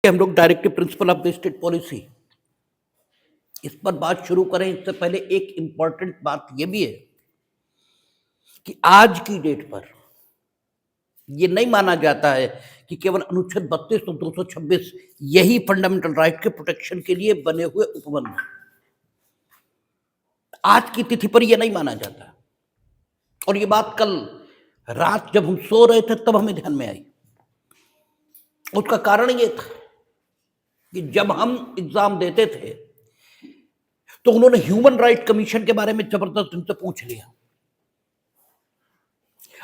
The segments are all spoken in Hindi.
हम लोग directive principle of the state policy इस पर बात शुरू करें इससे पहले एक इंपॉर्टेंट बात यह भी है कि आज की डेट पर यह नहीं माना जाता है कि केवल अनुच्छेद 32 और 226 यही फंडामेंटल राइट के प्रोटेक्शन के लिए बने हुए उपबंध हैं। आज की तिथि पर यह नहीं माना जाता और ये बात कल रात जब हम सो रहे थे तब हमें ध्यान में आई। उसका कारण ये था कि जब हम एग्जाम देते थे तो उन्होंने ह्यूमन राइट कमीशन के बारे में जबरदस्त उनसे पूछ लिया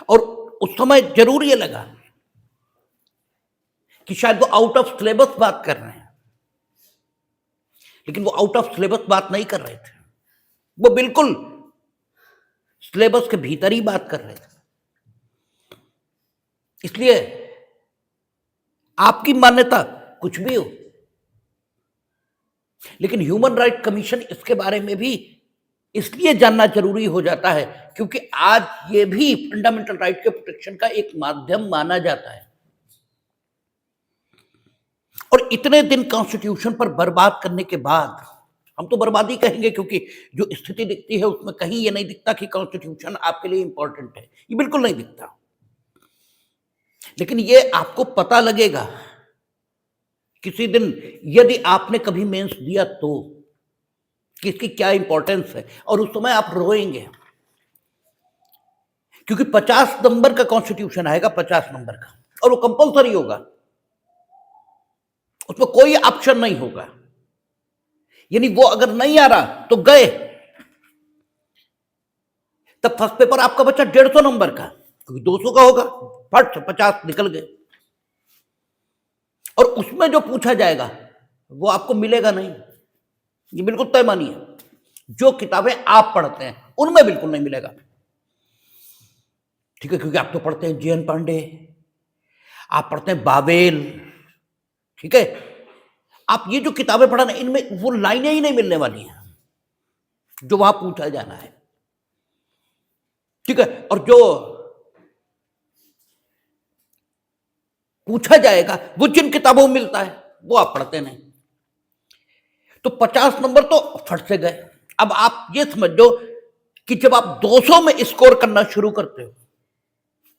और उस समय जरूर ये लगा कि शायद वो आउट ऑफ सिलेबस बात कर रहे हैं, लेकिन वो आउट ऑफ सिलेबस बात नहीं कर रहे थे, वो बिल्कुल सिलेबस के भीतर ही बात कर रहे थे। इसलिए आपकी मान्यता कुछ भी हो, लेकिन ह्यूमन राइट कमीशन इसके बारे में भी इसलिए जानना जरूरी हो जाता है क्योंकि आज ये भी फंडामेंटल राइट के प्रोटेक्शन का एक माध्यम माना जाता है। और इतने दिन कॉन्स्टिट्यूशन पर बर्बाद करने के बाद, हम तो बर्बादी कहेंगे क्योंकि जो स्थिति दिखती है उसमें कहीं ये नहीं दिखता कि कॉन्स्टिट्यूशन आपके लिए इंपॉर्टेंट है, ये बिल्कुल नहीं दिखता। लेकिन ये आपको पता लगेगा किसी दिन यदि आपने कभी मेंस दिया तो कि इसकी क्या इंपॉर्टेंस है, और उस समय आप रोएंगे क्योंकि 50 नंबर का कॉन्स्टिट्यूशन आएगा, 50 नंबर का, और वो कंपल्सरी होगा, उसमें कोई ऑप्शन नहीं होगा। यानी वो अगर नहीं आ रहा तो गए, तब फर्स्ट पेपर आपका बचा 150 नंबर का क्योंकि 200 का होगा, फट से 50 निकल गए। और उसमें जो पूछा जाएगा वो आपको मिलेगा नहीं, ये बिल्कुल तय मानिए। जो किताबें आप पढ़ते हैं उनमें बिल्कुल नहीं मिलेगा, ठीक है, क्योंकि आप तो पढ़ते हैं JN पांडे, आप पढ़ते हैं बावेल, ठीक है, आप ये जो किताबें पढ़ा इनमें वो लाइनें ही नहीं मिलने वाली हैं जो वहां पूछा जाना है, ठीक है। और जो पूछा जाएगा वो जिन किताबों में मिलता है वो आप पढ़ते नहीं, तो 50 नंबर तो फट से गए। अब आप ये समझो कि जब आप 200 में स्कोर करना शुरू करते हो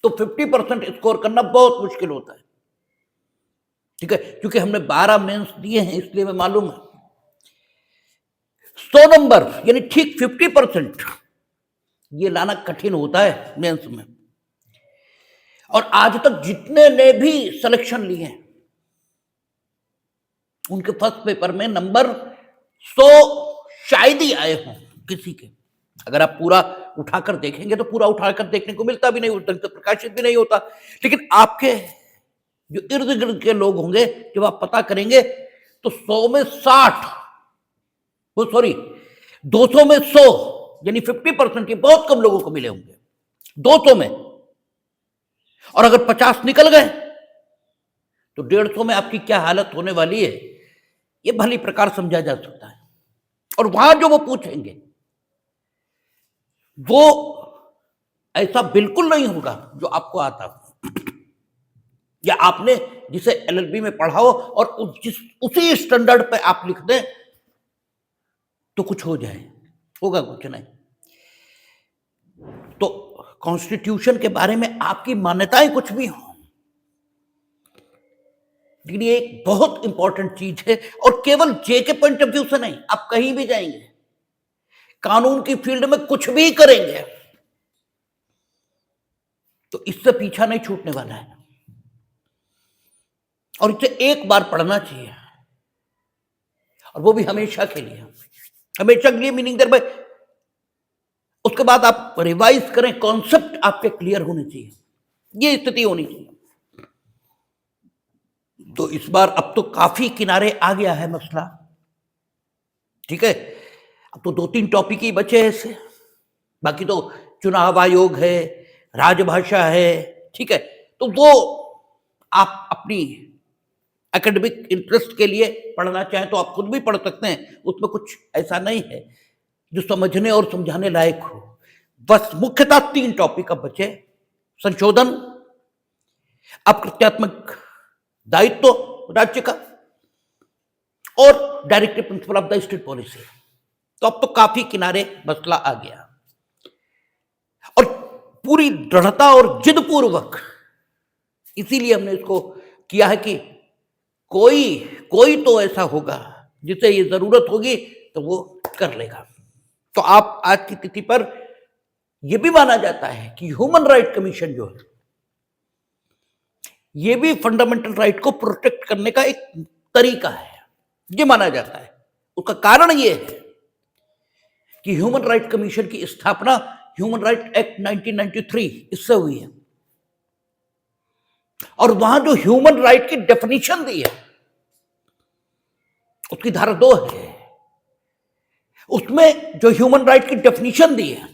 तो 50% स्कोर करना बहुत मुश्किल होता है, ठीक है, क्योंकि हमने 12 मेंस दिए हैं इसलिए मैं मालूम है। 100 नंबर यानी ठीक 50% ये लाना कठिन होता है मेंस में। और आज तक जितने ने भी सिलेक्शन लिए हैं उनके फर्स्ट पेपर में नंबर 100 शायद ही आए हों किसी के। अगर आप पूरा उठाकर देखेंगे तो पूरा उठाकर देखने को मिलता भी नहीं, उस ढंग से प्रकाशित भी नहीं होता, लेकिन आपके जो इर्द गिर्द के लोग होंगे जब आप पता करेंगे तो 100 में 60, वो सॉरी 200 में 100 यानी 50% के बहुत कम लोगों को मिले होंगे 200 में। और अगर 50 निकल गए तो 150 में आपकी क्या हालत होने वाली है ये भली प्रकार समझा जा सकता है। और वहां जो वो पूछेंगे वो ऐसा बिल्कुल नहीं होगा जो आपको आता हो या आपने जिसे LLB में पढ़ा हो और उसी स्टैंडर्ड पे आप लिख दें तो कुछ हो जाए, होगा कुछ नहीं। तो कॉन्स्टिट्यूशन के बारे में आपकी मान्यताएं कुछ भी हो, लेकिन ये एक बहुत इंपॉर्टेंट चीज है। और केवल जे के पॉइंट ऑफ व्यू से नहीं, आप कहीं भी जाएंगे कानून की फील्ड में कुछ भी करेंगे तो इससे पीछा नहीं छूटने वाला है और इसे एक बार पढ़ना चाहिए, और वो भी हमेशा के लिए, हमेशा के लिए मीनिंग देर बाय उसके बाद आप रिवाइज करें, कॉन्सेप्ट आपके क्लियर होने चाहिए, ये स्थिति होनी चाहिए। तो इस बार अब तो काफी किनारे आ गया है मसला, ठीक है। अब तो 2-3 टॉपिक ही बचे हैं इससे, बाकी तो चुनाव आयोग है, राजभाषा है, ठीक है। तो वो आप अपनी एकेडमिक इंटरेस्ट के लिए पढ़ना चाहें तो आप खुद भी पढ़ सकते हैं, उसमें कुछ ऐसा नहीं है जो समझने और समझाने लायक हो। बस मुख्यतः 3 टॉपिक अब बचे, संशोधन, अप्रत्यात्मक दायित्व राज्य का और directive principle of the state policy. तो अब तो काफी किनारे मसला आ गया और पूरी दृढ़ता और जिद पूर्वक इसीलिए हमने इसको किया है कि कोई कोई तो ऐसा होगा जिसे ये जरूरत होगी तो वो कर लेगा। तो आप आज की तिथि पर यह भी माना जाता है कि ह्यूमन राइट कमीशन जो है ये भी फंडामेंटल राइट को प्रोटेक्ट करने का एक तरीका है, ये माना जाता है। उसका कारण ये है कि ह्यूमन राइट कमीशन की स्थापना ह्यूमन राइट एक्ट 1993 इससे हुई है और वहां जो ह्यूमन राइट की डेफिनेशन दी है उसकी धारा 2 है, उसमें जो ह्यूमन राइट की डेफिनेशन दी है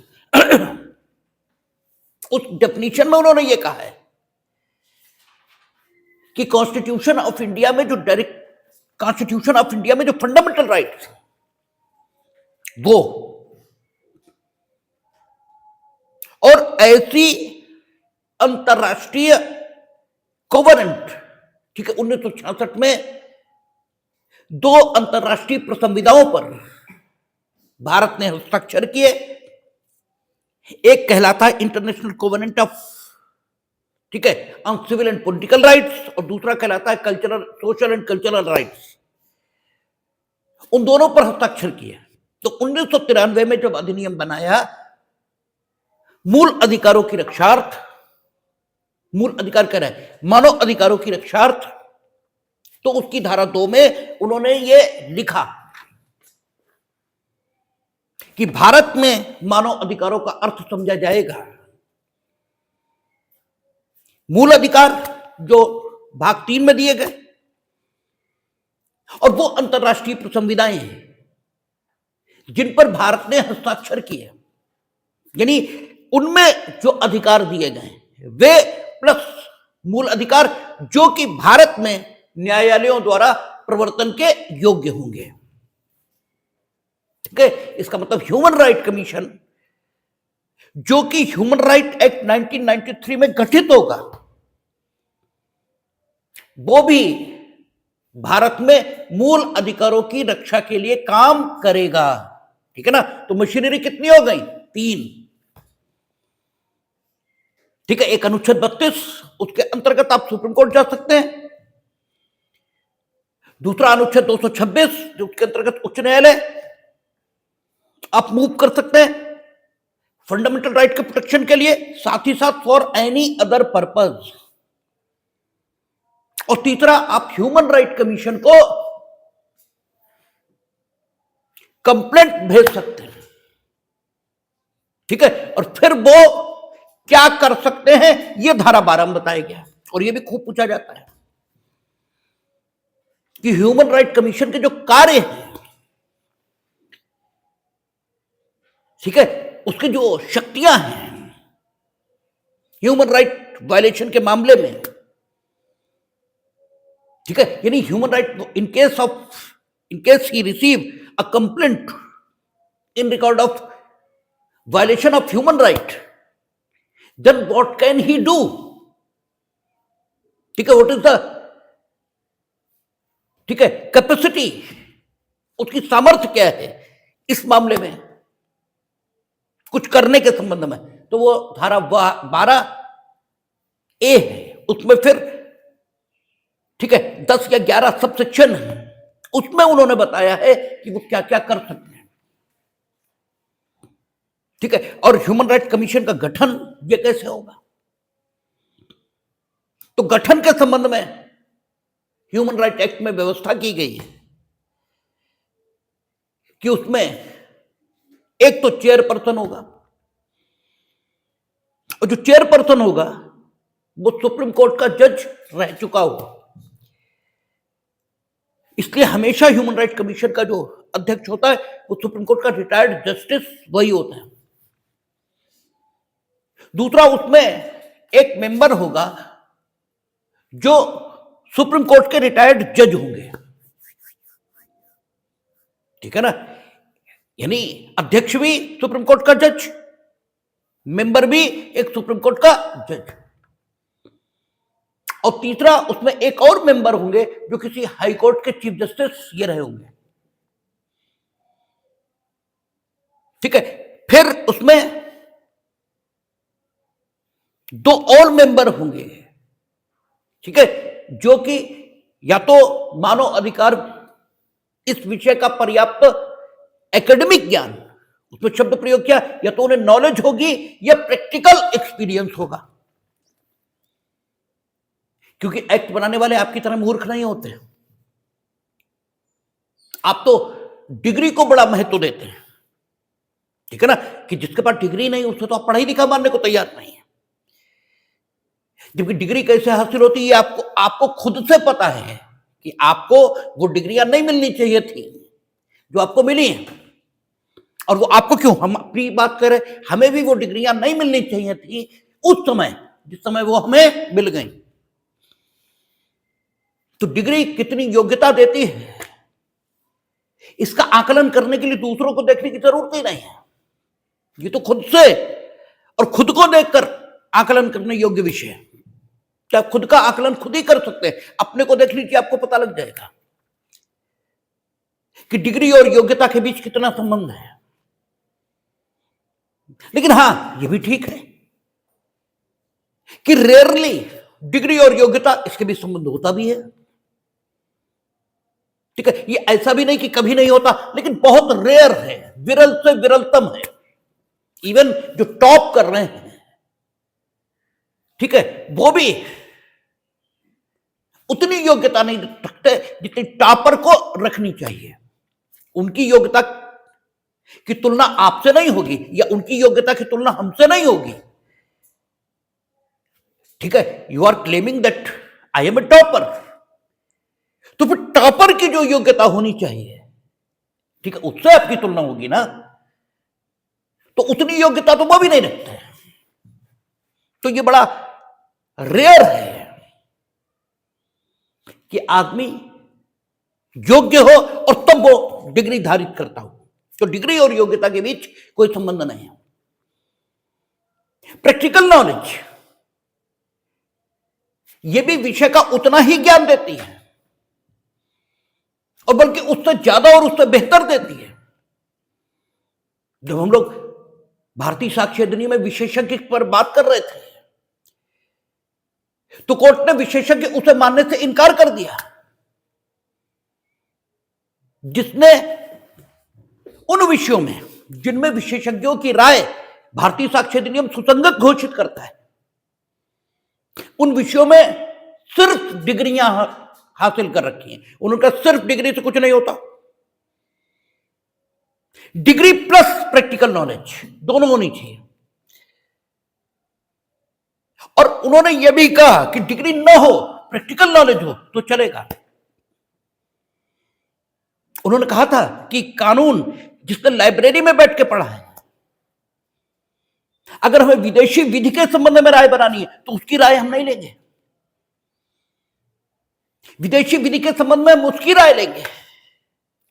उस डेफिनेशन में उन्होंने ये कहा है कि कॉन्स्टिट्यूशन ऑफ इंडिया में जो फंडामेंटल राइट्स वो और ऐसी अंतरराष्ट्रीय कोवेनेंट, ठीक है, 1966 में 2 अंतरराष्ट्रीय प्रसंविधाओं पर भारत ने हस्ताक्षर किए। एक कहलाता है इंटरनेशनल कोवेनेंट ऑफ, ठीक है, on civil and political rights और दूसरा कहलाता है सोशल एंड कल्चरल राइट्स। उन दोनों पर हस्ताक्षर किए। तो 1993 में जब अधिनियम बनाया मूल अधिकारों की रक्षार्थ, मूल अधिकार कह रहा है मानव अधिकारों की रक्षार्थ, तो उसकी धारा 2 में उन्होंने ये लिखा कि भारत में मानव अधिकारों का अर्थ समझा जाएगा मूल अधिकार जो भाग 3 में दिए गए और वो अंतरराष्ट्रीय प्रसंविधाएं हैं जिन पर भारत ने हस्ताक्षर किए, यानी उनमें जो अधिकार दिए गए वे प्लस मूल अधिकार जो कि भारत में न्यायालयों द्वारा प्रवर्तन के योग्य होंगे। ठीक है, इसका मतलब ह्यूमन राइट कमीशन जो कि ह्यूमन राइट एक्ट 1993 में गठित होगा वो भी भारत में मूल अधिकारों की रक्षा के लिए काम करेगा। ठीक है ना, तो मशीनरी कितनी हो गई? 3। ठीक है, एक अनुच्छेद 32 उसके अंतर्गत आप सुप्रीम कोर्ट जा सकते हैं, दूसरा अनुच्छेद 226 जो उसके अंतर्गत उच्च न्यायालय आप मूव कर सकते हैं फंडामेंटल राइट के प्रोटेक्शन के लिए, साथ ही साथ फॉर एनी अदर पर्पज। और तीसरा आप ह्यूमन राइट कमीशन को कंप्लेंट भेज सकते हैं। ठीक है, और फिर वो क्या कर सकते हैं ये धारा 12 में बताया गया। और ये भी खूब पूछा जाता है कि ह्यूमन राइट कमीशन के जो कार्य हैं, ठीक है, उसकी जो शक्तियां हैं ह्यूमन राइट वायलेशन के मामले में, ठीक है, यानी human right in case he receive a complaint in record of violation of human right, then what can he do? ठीक है, व्हाट इज द, ठीक है, कैपेसिटी, उसकी सामर्थ्य क्या है इस मामले में कुछ करने के संबंध में? तो वो धारा 12 ए है, उसमें फिर ठीक है 10 या 11 सब सेक्शन है, उसमें उन्होंने बताया है कि वो क्या क्या कर सकते हैं। ठीक है, और ह्यूमन राइट कमीशन का गठन ये कैसे होगा? तो गठन के संबंध में ह्यूमन राइट एक्ट में व्यवस्था की गई है कि उसमें एक तो चेयरपर्सन होगा और जो चेयरपर्सन होगा वो सुप्रीम कोर्ट का जज रह चुका होगा। इसलिए हमेशा ह्यूमन राइट कमीशन का जो अध्यक्ष होता है वो सुप्रीम कोर्ट का रिटायर्ड जस्टिस वही होता है। दूसरा, उसमें एक मेंबर होगा जो सुप्रीम कोर्ट के रिटायर्ड जज होंगे। ठीक है ना, यानी अध्यक्ष भी सुप्रीम कोर्ट का जज, मेंबर भी एक सुप्रीम कोर्ट का जज। और तीसरा, उसमें एक और मेंबर होंगे जो किसी हाई कोर्ट के चीफ जस्टिस ये रहे होंगे। ठीक है, फिर उसमें 2 और मेंबर होंगे, ठीक है, जो कि या तो मानव अधिकार इस विषय का पर्याप्त एकेडमिक ज्ञान, उसमें शब्द प्रयोग किया, या तो उन्हें नॉलेज होगी या प्रैक्टिकल एक्सपीरियंस होगा, क्योंकि एक्ट बनाने वाले आपकी तरह मूर्ख नहीं होते। आप तो डिग्री को बड़ा महत्व देते हैं, ठीक है ना, कि जिसके पास डिग्री नहीं उससे तो आप पढ़ाई लिखा मानने को तैयार नहीं है। जबकि डिग्री कैसे हासिल होती है आपको खुद से पता है कि आपको वो डिग्रियां नहीं मिलनी चाहिए थी जो आपको मिली हैं। और वो आपको क्यों, हम अपनी बात कर रहे, हमें भी वो डिग्रियां नहीं मिलनी चाहिए थी उस समय जिस समय वो हमें मिल गई। तो डिग्री कितनी योग्यता देती है इसका आकलन करने के लिए दूसरों को देखने की जरूरत ही नहीं है। ये तो खुद से और खुद को देखकर आकलन करने योग्य विषय है। क्या खुद का आकलन खुद ही कर सकते हैं, अपने को देख लीजिए, आपको पता लग जाएगा कि डिग्री और योग्यता के बीच कितना संबंध है। लेकिन हां, यह भी ठीक है कि रेयरली डिग्री और योग्यता इसके बीच संबंध होता भी है। ठीक है, ये ऐसा भी नहीं कि कभी नहीं होता, लेकिन बहुत रेयर है, विरल से विरलतम है। इवन जो टॉप कर रहे हैं, ठीक है, वो भी उतनी योग्यता नहीं रखते जितनी टॉपर को रखनी चाहिए। उनकी योग्यता की तुलना आपसे नहीं होगी, या उनकी योग्यता की तुलना हमसे नहीं होगी। ठीक है, you are claiming that I am a topper, तो फिर टॉपर की जो योग्यता होनी चाहिए, ठीक है, उससे आपकी तुलना होगी ना, तो उतनी योग्यता तो वो भी नहीं रखते। तो ये बड़ा रेयर है कि आदमी योग्य हो और तब वो डिग्री धारित करता हो। तो डिग्री और योग्यता के बीच कोई संबंध नहीं है। प्रैक्टिकल नॉलेज ये भी विषय का उतना ही ज्ञान देती है, और बल्कि उससे ज्यादा और उससे बेहतर देती है। जब हम लोग भारतीय साक्ष्य अधिनियम में विशेषज्ञ पर बात कर रहे थे, तो कोर्ट ने विशेषज्ञ उसे मानने से इनकार कर दिया जिसने उन विषयों में जिनमें विशेषज्ञों की राय भारतीय साक्ष्य अधिनियम सुसंगत घोषित करता है, उन विषयों में सिर्फ डिग्रियां हासिल कर रखी हैं। उनका सिर्फ डिग्री से कुछ नहीं होता, डिग्री प्लस प्रैक्टिकल नॉलेज दोनों होनी चाहिए। और उन्होंने यह भी कहा कि डिग्री ना हो, प्रैक्टिकल नॉलेज हो तो चलेगा। उन्होंने कहा था कि कानून जिसने लाइब्रेरी में बैठ के पढ़ा है, अगर हमें विदेशी विधि के संबंध में राय बनानी है तो उसकी राय हम नहीं लेंगे। विदेशी विधि के संबंध में हम उसकी राय लेंगे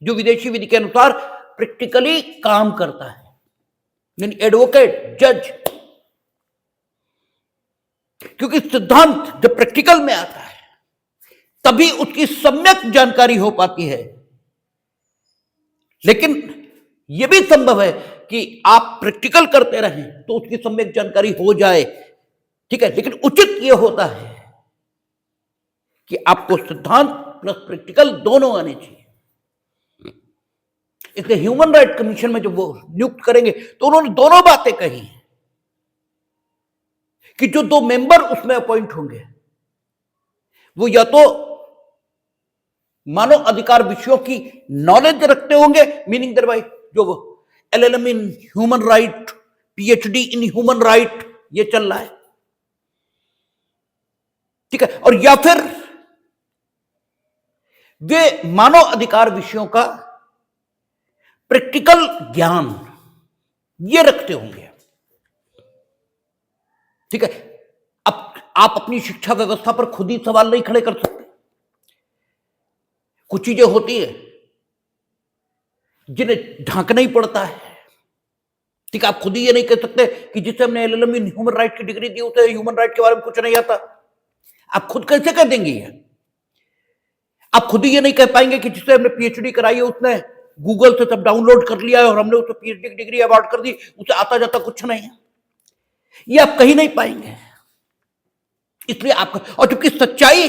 जो विदेशी विधि के अनुसार प्रैक्टिकली काम करता है, यानी एडवोकेट, जज। क्योंकि सिद्धांत जब प्रैक्टिकल में आता है तभी उसकी सम्यक जानकारी हो पाती है। लेकिन यह भी संभव है कि आप प्रैक्टिकल करते रहें तो उसकी सम्यक जानकारी हो जाए, ठीक है, लेकिन उचित यह होता है कि आपको सिद्धांत प्लस प्रैक्टिकल दोनों आने चाहिए। इसलिए ह्यूमन राइट कमीशन में जब वो नियुक्त करेंगे तो उन्होंने दोनों बातें कही कि जो 2 मेंबर उसमें अपॉइंट होंगे वो या तो मानव अधिकार विषयों की नॉलेज रखते होंगे, मीनिंग देयर बाय जो वो LLM in human right, PhD in human right ये चल रहा है, ठीक है, और या फिर वे मानव अधिकार विषयों का प्रैक्टिकल ज्ञान ये रखते होंगे, ठीक है। अब आप अपनी शिक्षा व्यवस्था पर खुद ही सवाल नहीं खड़े कर सकते। कुछ चीजें होती है जिन्हें ढांकना ही पड़ता है, ठीक है। आप खुद ही ये नहीं कह सकते कि जिसे हमने LLM इन ह्यूमन राइट की डिग्री दी उसे ह्यूमन राइट के बारे में कुछ नहीं आता। आप खुद कैसे कह देंगे ये? आप खुद ही ये नहीं कह पाएंगे कि जिससे हमने पीएचडी कराई है उसने गूगल से सब डाउनलोड कर लिया है और हमने उसे पीएचडी की डिग्री अवार्ड कर दी, उसे आता जाता कुछ नहीं है। ये आप कहीं नहीं पाएंगे। इसलिए आपका, और चूंकि सच्चाई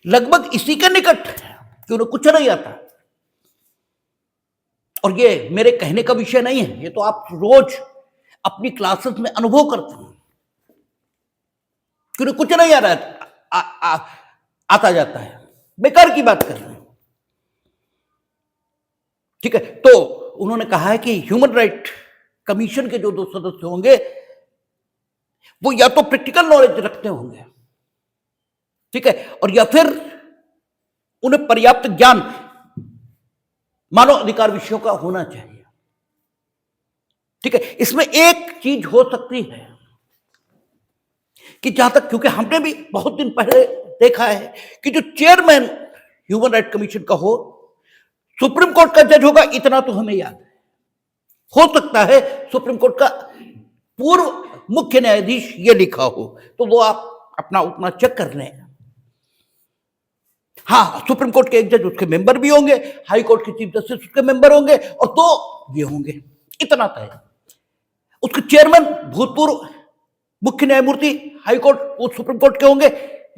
लगभग इसी के निकट है कि उन्हें कुछ नहीं आता। और ये मेरे कहने का विषय नहीं है, ये तो आप रोज अपनी क्लासेस में अनुभव करते हैं कि उन्हें कुछ नहीं आ रहा है, आता जाता है। बेकार की बात कर रहे हैं। ठीक है, तो उन्होंने कहा है कि ह्यूमन राइट कमीशन के जो 2 सदस्य होंगे वो या तो प्रैक्टिकल नॉलेज रखते होंगे, ठीक है, और या फिर उन्हें पर्याप्त ज्ञान मानव अधिकार विषयों का होना चाहिए। ठीक है, इसमें एक चीज हो सकती है कि जहां तक, क्योंकि हमने भी बहुत दिन पहले देखा है कि जो चेयरमैन ह्यूमन राइट कमीशन का हो सुप्रीम कोर्ट का जज होगा, इतना तो हमें याद है। हो सकता है सुप्रीम कोर्ट का पूर्व मुख्य न्यायाधीश ये लिखा हो, तो वो आप अपना उतना चेक कर लें। हाँ, सुप्रीम कोर्ट के एक जज उसके मेंबर भी होंगे, हाई कोर्ट के चीफ जस्टिस उसके मेंबर होंगे, और 2 ये होंगे, इतना तय। उसके चेयरमैन भूतपूर्व मुख्य न्यायमूर्ति हाई कोर्ट वो सुप्रीम कोर्ट के होंगे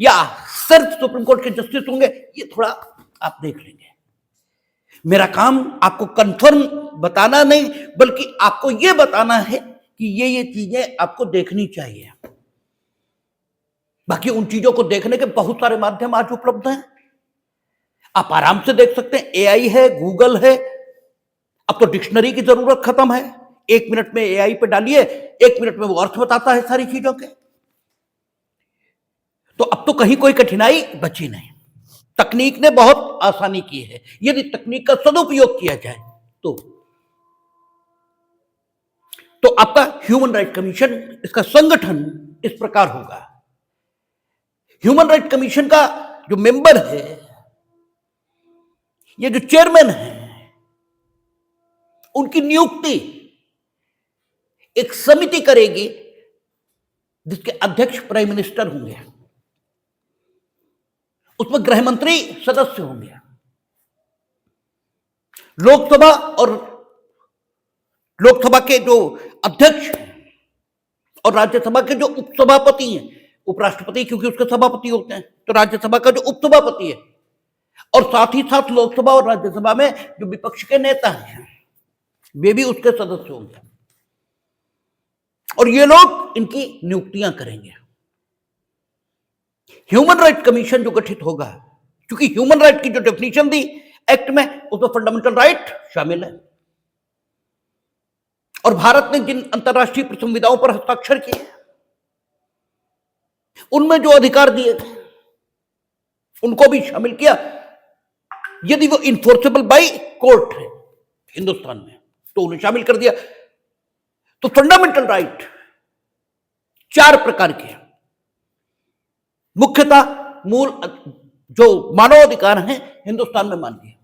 या सिर्फ सुप्रीम कोर्ट के जस्टिस होंगे, ये थोड़ा आप देख लेंगे। मेरा काम आपको कंफर्म बताना नहीं, बल्कि आपको यह बताना है कि ये चीजें आपको देखनी चाहिए। बाकी उन चीजों को देखने के बहुत सारे माध्यम आज उपलब्ध हैं, आप आराम से देख सकते हैं। एआई है, गूगल है, अब तो डिक्शनरी की जरूरत खत्म है। 1 मिनट में एआई पे डालिए, 1 मिनट में वो अर्थ बताता है सारी चीजों के। तो अब तो कहीं कोई कठिनाई बची नहीं। तकनीक ने बहुत आसानी की है, यदि तकनीक का सदुपयोग किया जाए तो आपका ह्यूमन राइट कमीशन, इसका संगठन इस प्रकार होगा। ह्यूमन राइट कमीशन का जो मेंबर है, ये जो चेयरमैन है, उनकी नियुक्ति एक समिति करेगी जिसके अध्यक्ष प्राइम मिनिस्टर होंगे। उसमें गृह मंत्री सदस्य होंगे। लोकसभा के जो अध्यक्ष और राज्यसभा के जो उपसभापति हैं, उपराष्ट्रपति क्योंकि उसके सभापति होते हैं, तो राज्यसभा का जो उपसभापति है, और साथ ही साथ लोकसभा और राज्यसभा में जो विपक्ष के नेता हैं, वे भी उसके सदस्य होंगे। और ये लोग इनकी नियुक्तियां करेंगे। ह्यूमन राइट कमीशन जो गठित होगा, क्योंकि ह्यूमन राइट की जो डेफिनेशन दी एक्ट में, उसमें फंडामेंटल राइट शामिल है, और भारत ने जिन अंतर्राष्ट्रीय संविधाओं पर हस्ताक्षर किए, उनमें जो अधिकार दिए थे उनको भी शामिल किया, यदि वो इन्फोर्सेबल बाय कोर्ट है हिंदुस्तान में तो उन्हें शामिल कर दिया। तो फंडामेंटल राइट 4 प्रकार के मुख्यतः मूल जो मानवाधिकार हैं हिंदुस्तान में मान लिए,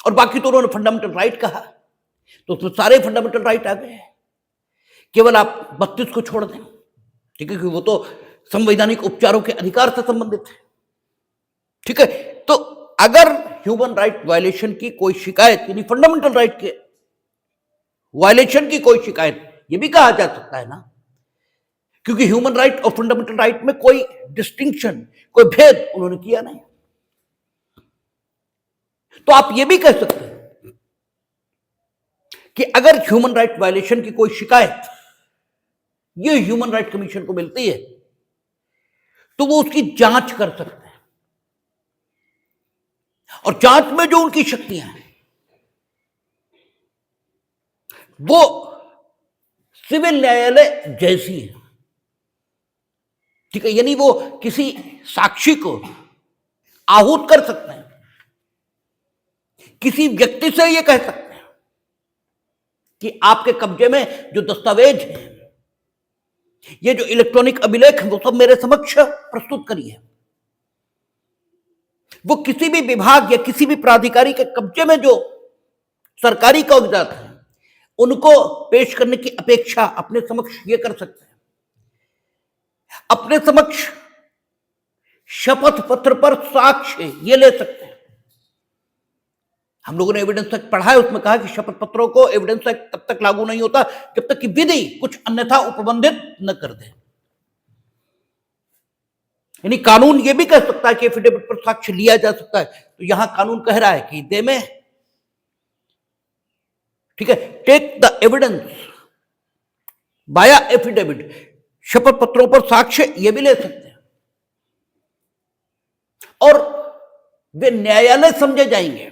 और बाकी तो उन्होंने फंडामेंटल राइट कहा, तो उसमें सारे फंडामेंटल राइट आ गए। केवल आप 32 को छोड़ दें, ठीक है, क्योंकि वो तो संवैधानिक उपचारों के अधिकार से संबंधित है। ठीक है, तो अगर ह्यूमन राइट वायलेशन की कोई शिकायत, यानी फंडामेंटल राइट के वायलेशन की कोई शिकायत, ये भी कहा जा सकता है ना, क्योंकि ह्यूमन राइट और फंडामेंटल राइट में कोई डिस्टिंक्शन, कोई भेद उन्होंने किया नहीं। तो आप ये भी कह सकते हैं कि अगर ह्यूमन राइट वायलेशन की कोई शिकायत ये ह्यूमन राइट कमीशन को मिलती है, तो वो उसकी जांच कर सकते हैं, और जांच में जो उनकी शक्तियां हैं वो सिविल न्यायालय जैसी है। ठीक है, यानी वो किसी साक्षी को आहूत कर सकते हैं, किसी व्यक्ति से ये कह सकते हैं कि आपके कब्जे में जो दस्तावेज है, ये जो इलेक्ट्रॉनिक अभिलेख है, वो सब मेरे समक्ष प्रस्तुत करिए। वो किसी भी विभाग या किसी भी प्राधिकारी के कब्जे में जो सरकारी कागजात हैं उनको पेश करने की अपेक्षा अपने समक्ष ये कर सकते हैं। अपने समक्ष शपथ पत्र पर साक्ष्य ये ले सकते हैं। हम लोगों ने एविडेंस एक्ट पढ़ा है, उसमें कहा कि शपथ पत्रों को एविडेंस एक्ट तब तक लागू नहीं होता जब तक कि विधि कुछ अन्यथा उपबंधित न कर दे। यानी कानून ये भी कह सकता है कि एफिडेविट पर साक्ष्य लिया जा सकता है, तो यहां कानून कह रहा है कि दे में, ठीक है, टेक द एविडेंस बाया एफिडेविट, शपथ पत्रों पर साक्ष्य ये भी ले सकते हैं और वे न्यायालय समझे जाएंगे।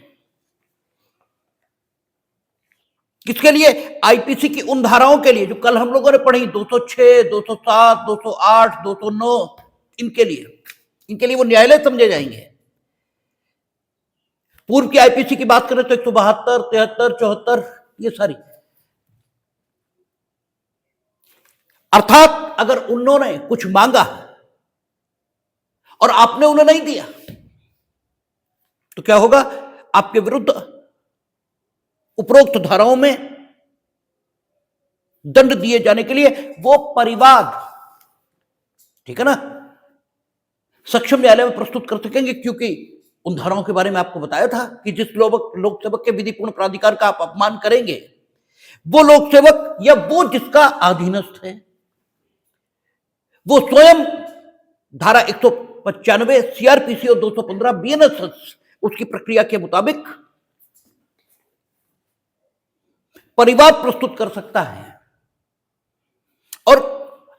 किसके लिए? आईपीसी की उन धाराओं के लिए जो कल हम लोगों ने पढ़ी, 206, 207, 208, 209, इनके लिए वो न्यायालय समझे जाएंगे। पूर्व की आईपीसी की बात करें तो 172, 73, 74, ये सारी। अर्थात अगर उन्होंने कुछ मांगा और आपने उन्हें नहीं दिया तो क्या होगा? आपके विरुद्ध उपरोक्त धाराओं में दंड दिए जाने के लिए वो परिवाद, ठीक है ना, सक्षम न्यायालय में प्रस्तुत कर सकेंगे, क्योंकि उन धाराओं के बारे में आपको बताया था कि जिस लोक सेवक के विधिपूर्ण प्राधिकार का आप अपमान करेंगे, वो लोक सेवक या वो जिसका अधीनस्थ है, वो स्वयं धारा 195 सीआरपीसी और 215 बीएनएस उसकी प्रक्रिया के मुताबिक परिवाद प्रस्तुत कर सकता है और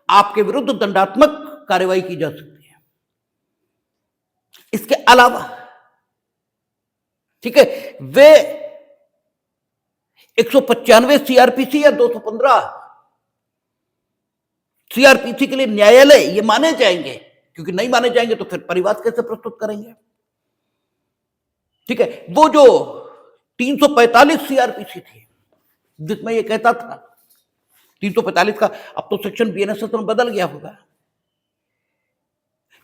आपके विरुद्ध दंडात्मक कार्रवाई की जा सकती है। इसके अलावा, ठीक है, वे 195 सीआरपीसी या 215 सीआरपीसी के लिए न्यायालय ये माने जाएंगे, क्योंकि नहीं माने जाएंगे तो फिर परिवाद कैसे प्रस्तुत करेंगे? ठीक है, वो जो 345 सीआरपीसी थी जिसमें ये कहता था, 345 का अब तो सेक्शन बीएनएस में बदल गया होगा,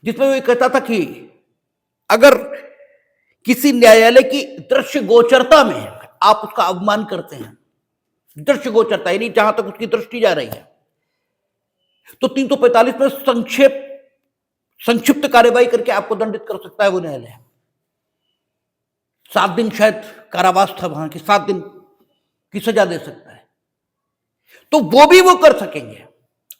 जिसमें वो कहता था कि अगर किसी न्यायालय की दृश्य गोचरता में आप उसका अवमान करते हैं, दृश्य गोचरता यानी जहां तक उसकी दृष्टि जा रही है, तो 345 में संक्षिप्त कार्यवाही करके आपको दंडित कर सकता है वो न्यायालय। 7 दिन शायद कारावास था वहां की, 7 दिन की सजा दे सकता है, तो वो भी वो कर सकेंगे।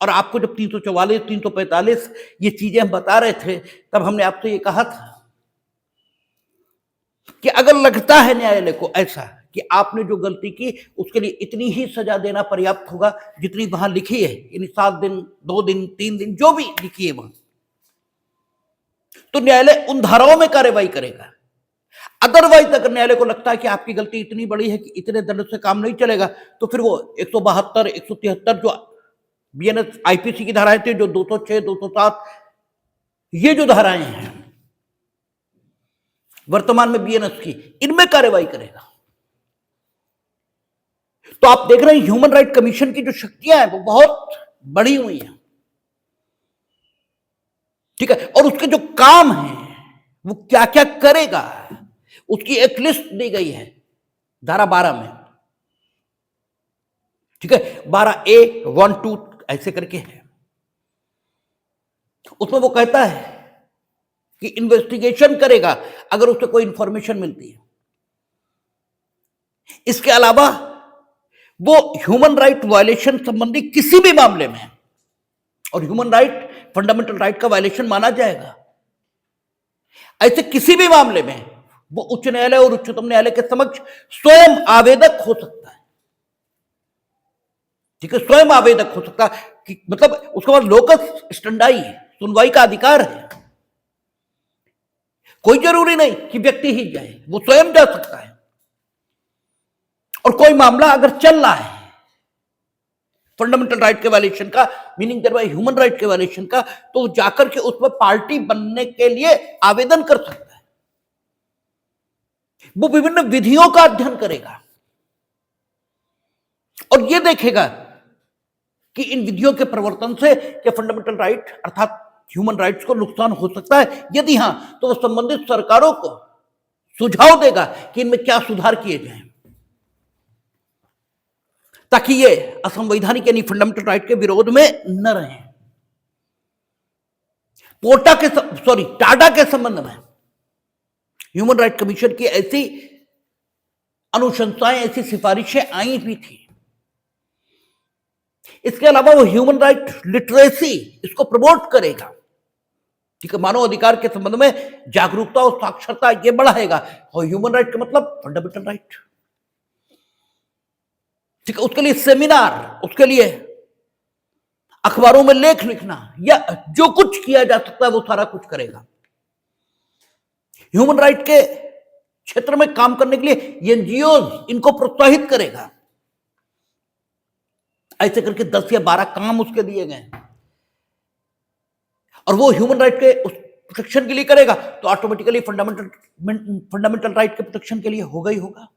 और आपको जब 344, 345 ये चीजें हम बता रहे थे, तब हमने आपसे ये कहा था कि अगर लगता है न्यायालय को ऐसा कि आपने जो गलती की उसके लिए इतनी ही सजा देना पर्याप्त होगा जितनी वहां लिखी है, यानी 7 दिन, 2 दिन, 3 दिन, जो भी लिखी है वहां, तो न्यायालय उन धाराओं में कार्रवाई करेगा। अदरवाइज अगर न्यायालय को लगता है कि आपकी गलती इतनी बड़ी है कि इतने दंड से काम नहीं चलेगा, तो फिर वो 172, 173 जो बीएनएस आईपीसी की धाराएं थी, जो 206, 207, ये जो धाराएं हैं वर्तमान में बीएनएस की, इनमें कार्रवाई करेगा। तो आप देख रहे हैं ह्यूमन राइट कमीशन की जो शक्तियां हैं वो बहुत बढ़ी हुई हैं, ठीक है, और उसके जो काम हैं वो क्या क्या करेगा उसकी एक लिस्ट दी गई है धारा 12 में, ठीक है, 12A 1, 2 ऐसे करके है। उसमें वो कहता है कि इन्वेस्टिगेशन करेगा अगर उसे कोई इंफॉर्मेशन मिलती है। इसके अलावा वो ह्यूमन राइट वायलेशन संबंधी किसी भी मामले में, और ह्यूमन राइट फंडामेंटल राइट का वायलेशन माना जाएगा, ऐसे किसी भी मामले में वो उच्च न्यायालय और उच्चतम न्यायालय के समक्ष स्वयं आवेदक हो सकता है, ठीक है, स्वयं आवेदक हो सकता है कि मतलब उसके बाद लोकस स्टैंडाई, सुनवाई का अधिकार है। कोई जरूरी नहीं कि व्यक्ति ही जाए, वो स्वयं जा सकता है। और कोई मामला अगर चल रहा है फंडामेंटल राइट के वायलेशन का, meaning thereby human right के वायलेशन का, तो जाकर के उसमें पार्टी बनने के लिए आवेदन कर सकता है। वो विभिन्न विधियों का अध्ययन करेगा और यह देखेगा कि इन विधियों के प्रवर्तन से क्या फंडामेंटल राइट अर्थात ह्यूमन राइट्स को नुकसान हो सकता है, यदि हां तो वह संबंधित सरकारों को सुझाव देगा कि इनमें क्या सुधार किए जाएं ताकि ये असंवैधानिक यानी फंडामेंटल राइट के विरोध में न रहें। पोटा के सॉरी टाडा के संबंध में ह्यूमन राइट कमीशन की ऐसी अनुशंसाएं, ऐसी सिफारिशें आई भी थी। इसके अलावा वो ह्यूमन राइट लिटरेसी इसको प्रमोट करेगा, ठीक है, मानव अधिकार के संबंध में जागरूकता और साक्षरता ये बढ़ाएगा। और ह्यूमन राइट का मतलब फंडामेंटल राइट, ठीक है, उसके लिए सेमिनार, उसके लिए अखबारों में लेख लिखना या जो कुछ किया जा सकता है वो सारा कुछ करेगा। ह्यूमन राइट के क्षेत्र में काम करने के लिए एनजीओ इनको प्रोत्साहित करेगा। ऐसे करके 10 या 12 काम उसके दिए गए और वो ह्यूमन राइट के उस प्रोटेक्शन के लिए करेगा, तो ऑटोमेटिकली फंडामेंटल राइट के प्रोटेक्शन के लिए होगा ही होगा।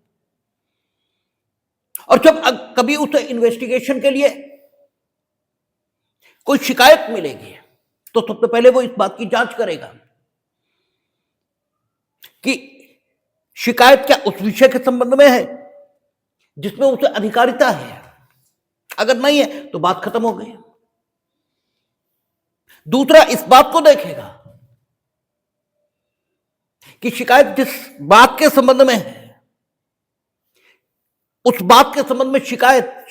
और जब कभी उसे इन्वेस्टिगेशन के लिए कोई शिकायत मिलेगी तो सबसे पहले वो इस बात की जांच करेगा कि शिकायत क्या उस विषय के संबंध में है जिसमें उसे अधिकारिता है। अगर नहीं है तो बात खत्म हो गई। दूसरा, इस बात को देखेगा कि शिकायत जिस बात के संबंध में है उस बात के संबंध में शिकायत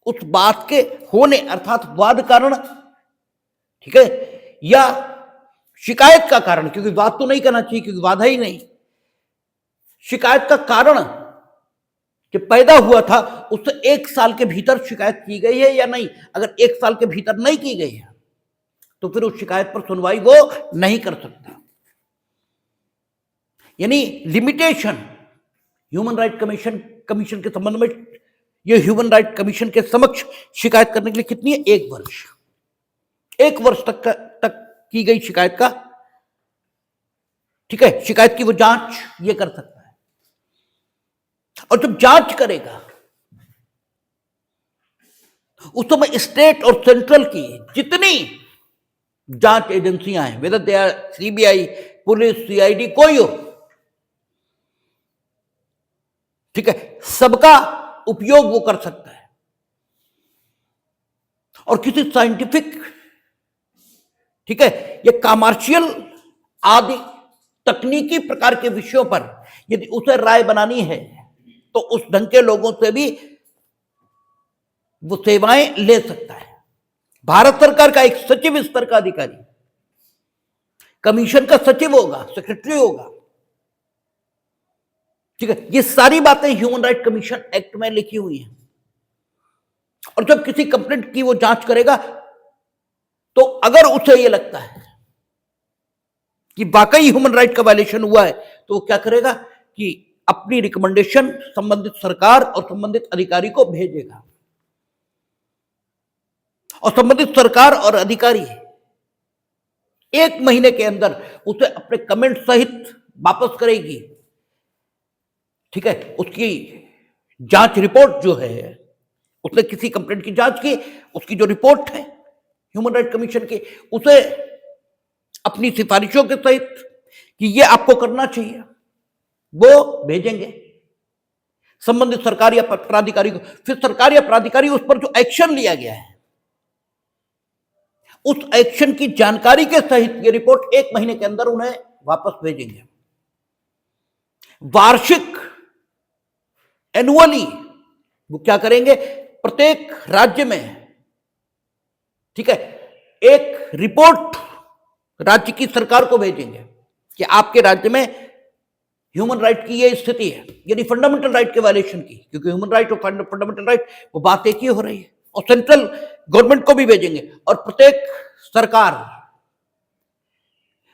उस बात के होने अर्थात वाद कारण, ठीक है, या शिकायत का कारण, क्योंकि वाद तो नहीं करना चाहिए क्योंकि वाद है ही नहीं, शिकायत का कारण जो पैदा हुआ था उससे 1 साल के भीतर शिकायत की गई है या नहीं। अगर 1 साल के भीतर नहीं की गई है तो फिर उस शिकायत पर सुनवाई वो नहीं कर सकता। यानी लिमिटेशन ह्यूमन राइट कमीशन के संबंध में, ये ह्यूमन राइट कमीशन के समक्ष शिकायत करने के लिए कितनी है? 1 वर्ष। 1 वर्ष तक की गई शिकायत का, ठीक है, शिकायत की वो जांच ये कर सकता है। और जब जांच करेगा उस समय स्टेट और सेंट्रल की जितनी जांच एजेंसियां हैं, whether they are CBI, police, CID, कोई हो, ठीक है, सबका उपयोग वो कर सकता है। और किसी साइंटिफिक, ठीक है, ये कमर्शियल आदि तकनीकी प्रकार के विषयों पर यदि उसे राय बनानी है तो उस ढंग के लोगों से भी वो सेवाएं ले सकता है। भारत सरकार का एक सचिव स्तर का अधिकारी कमीशन का सचिव होगा, सेक्रेटरी होगा, ठीक है, ये सारी बातें ह्यूमन राइट कमीशन एक्ट में लिखी हुई हैं। और जब किसी कंप्लेंट की वो जांच करेगा तो अगर उसे ये लगता है कि वाकई ह्यूमन राइट का वायलेशन हुआ है तो वो क्या करेगा कि अपनी रिकमेंडेशन संबंधित सरकार और संबंधित अधिकारी को भेजेगा। और संबंधित सरकार और अधिकारी 1 महीने के अंदर उसे अपने कमेंट सहित वापस करेगी, ठीक है। उसकी जांच रिपोर्ट जो है, उसने किसी कंप्लेंट की जांच की, उसकी जो रिपोर्ट है ह्यूमन राइट कमीशन की, उसे अपनी सिफारिशों के सहित कि ये आपको करना चाहिए वो भेजेंगे संबंधित सरकार या प्राधिकारी को। फिर सरकार या प्राधिकारी उस पर जो एक्शन लिया गया है उस एक्शन की जानकारी के सहित ये रिपोर्ट 1 महीने के अंदर उन्हें वापस भेजेंगे। वार्षिक, एनुअली वो क्या करेंगे, प्रत्येक राज्य में, ठीक है, एक रिपोर्ट राज्य की सरकार को भेजेंगे कि आपके राज्य में ह्यूमन राइट की ये स्थिति है, यानी फंडामेंटल राइट के वायलेशन की, क्योंकि ह्यूमन राइट और फंडामेंटल राइट वो बात एक ही हो रही है। और सेंट्रल गवर्नमेंट को भी भेजेंगे और प्रत्येक सरकार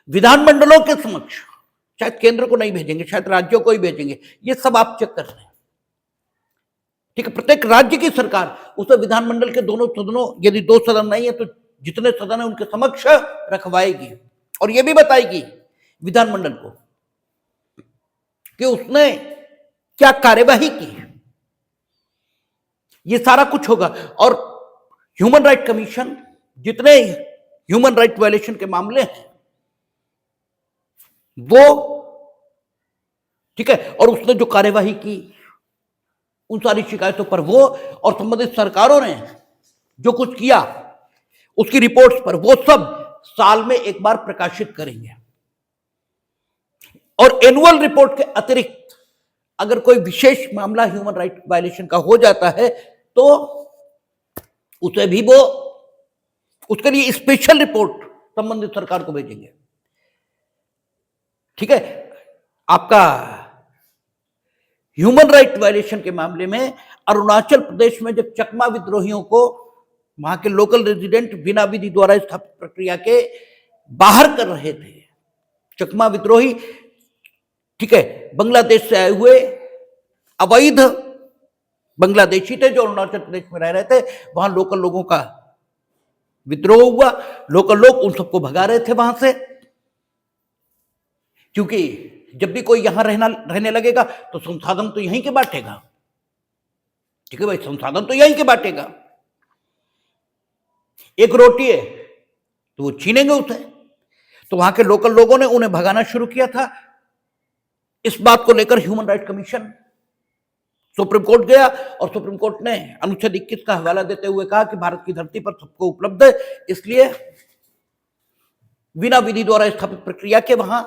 विधानमंडलों के समक्ष, शायद केंद्र को नहीं भेजेंगे, शायद राज्यों को ही भेजेंगे, ये सब आप चेक कर रहे हैं, ठीक है। प्रत्येक राज्य की सरकार उसे विधानमंडल के दोनों सदनों, यदि 2 सदन नहीं है तो जितने सदन है उनके समक्ष रखवाएगी और यह भी बताएगी विधानमंडल को कि उसने क्या कार्यवाही की। ये सारा कुछ होगा। और ह्यूमन राइट कमीशन जितने ह्यूमन राइट वायलेशन के मामले हैं वो, ठीक है, और उसने जो कार्यवाही की उन सारी शिकायतों पर वो और संबंधित सरकारों ने जो कुछ किया उसकी रिपोर्ट्स पर वो सब साल में एक बार प्रकाशित करेंगे। और एनुअल रिपोर्ट के अतिरिक्त अगर कोई विशेष मामला ह्यूमन राइट वायलेशन का हो जाता है तो उसे भी वो उसके लिए स्पेशल रिपोर्ट संबंधित सरकार को भेजेंगे। ठीक है, आपका ह्यूमन राइट वायलेशन के मामले में अरुणाचल प्रदेश में जब चकमा विद्रोहियों को वहां के लोकल रेजिडेंट बिना विधि द्वारा स्थापित प्रक्रिया के बाहर कर रहे थे, चकमा विद्रोही, ठीक है, बांग्लादेश से आए हुए अवैध बांग्लादेशी थे जो अरुणाचल प्रदेश में रह रहे थे, वहां लोकल लोगों का विद्रोह हुआ, लोकल लोग उन सबको भगा रहे थे वहां से, क्योंकि जब भी कोई यहां रहने लगेगा तो संसाधन तो यहीं के बांटेगा। ठीक है भाई, संसाधन तो यहीं के बांटेगा। एक रोटी है तो वो छीनेंगे उसे, तो वहां के लोकल लोगों ने उन्हें भगाना शुरू किया था। इस बात को लेकर human right commission supreme court गया और सुप्रीम कोर्ट ने अनुच्छेद 21 का हवाला देते हुए कहा कि भारत की धरती पर सबको उपलब्ध है, इसलिए बिना विधि द्वारा स्थापित प्रक्रिया के वहां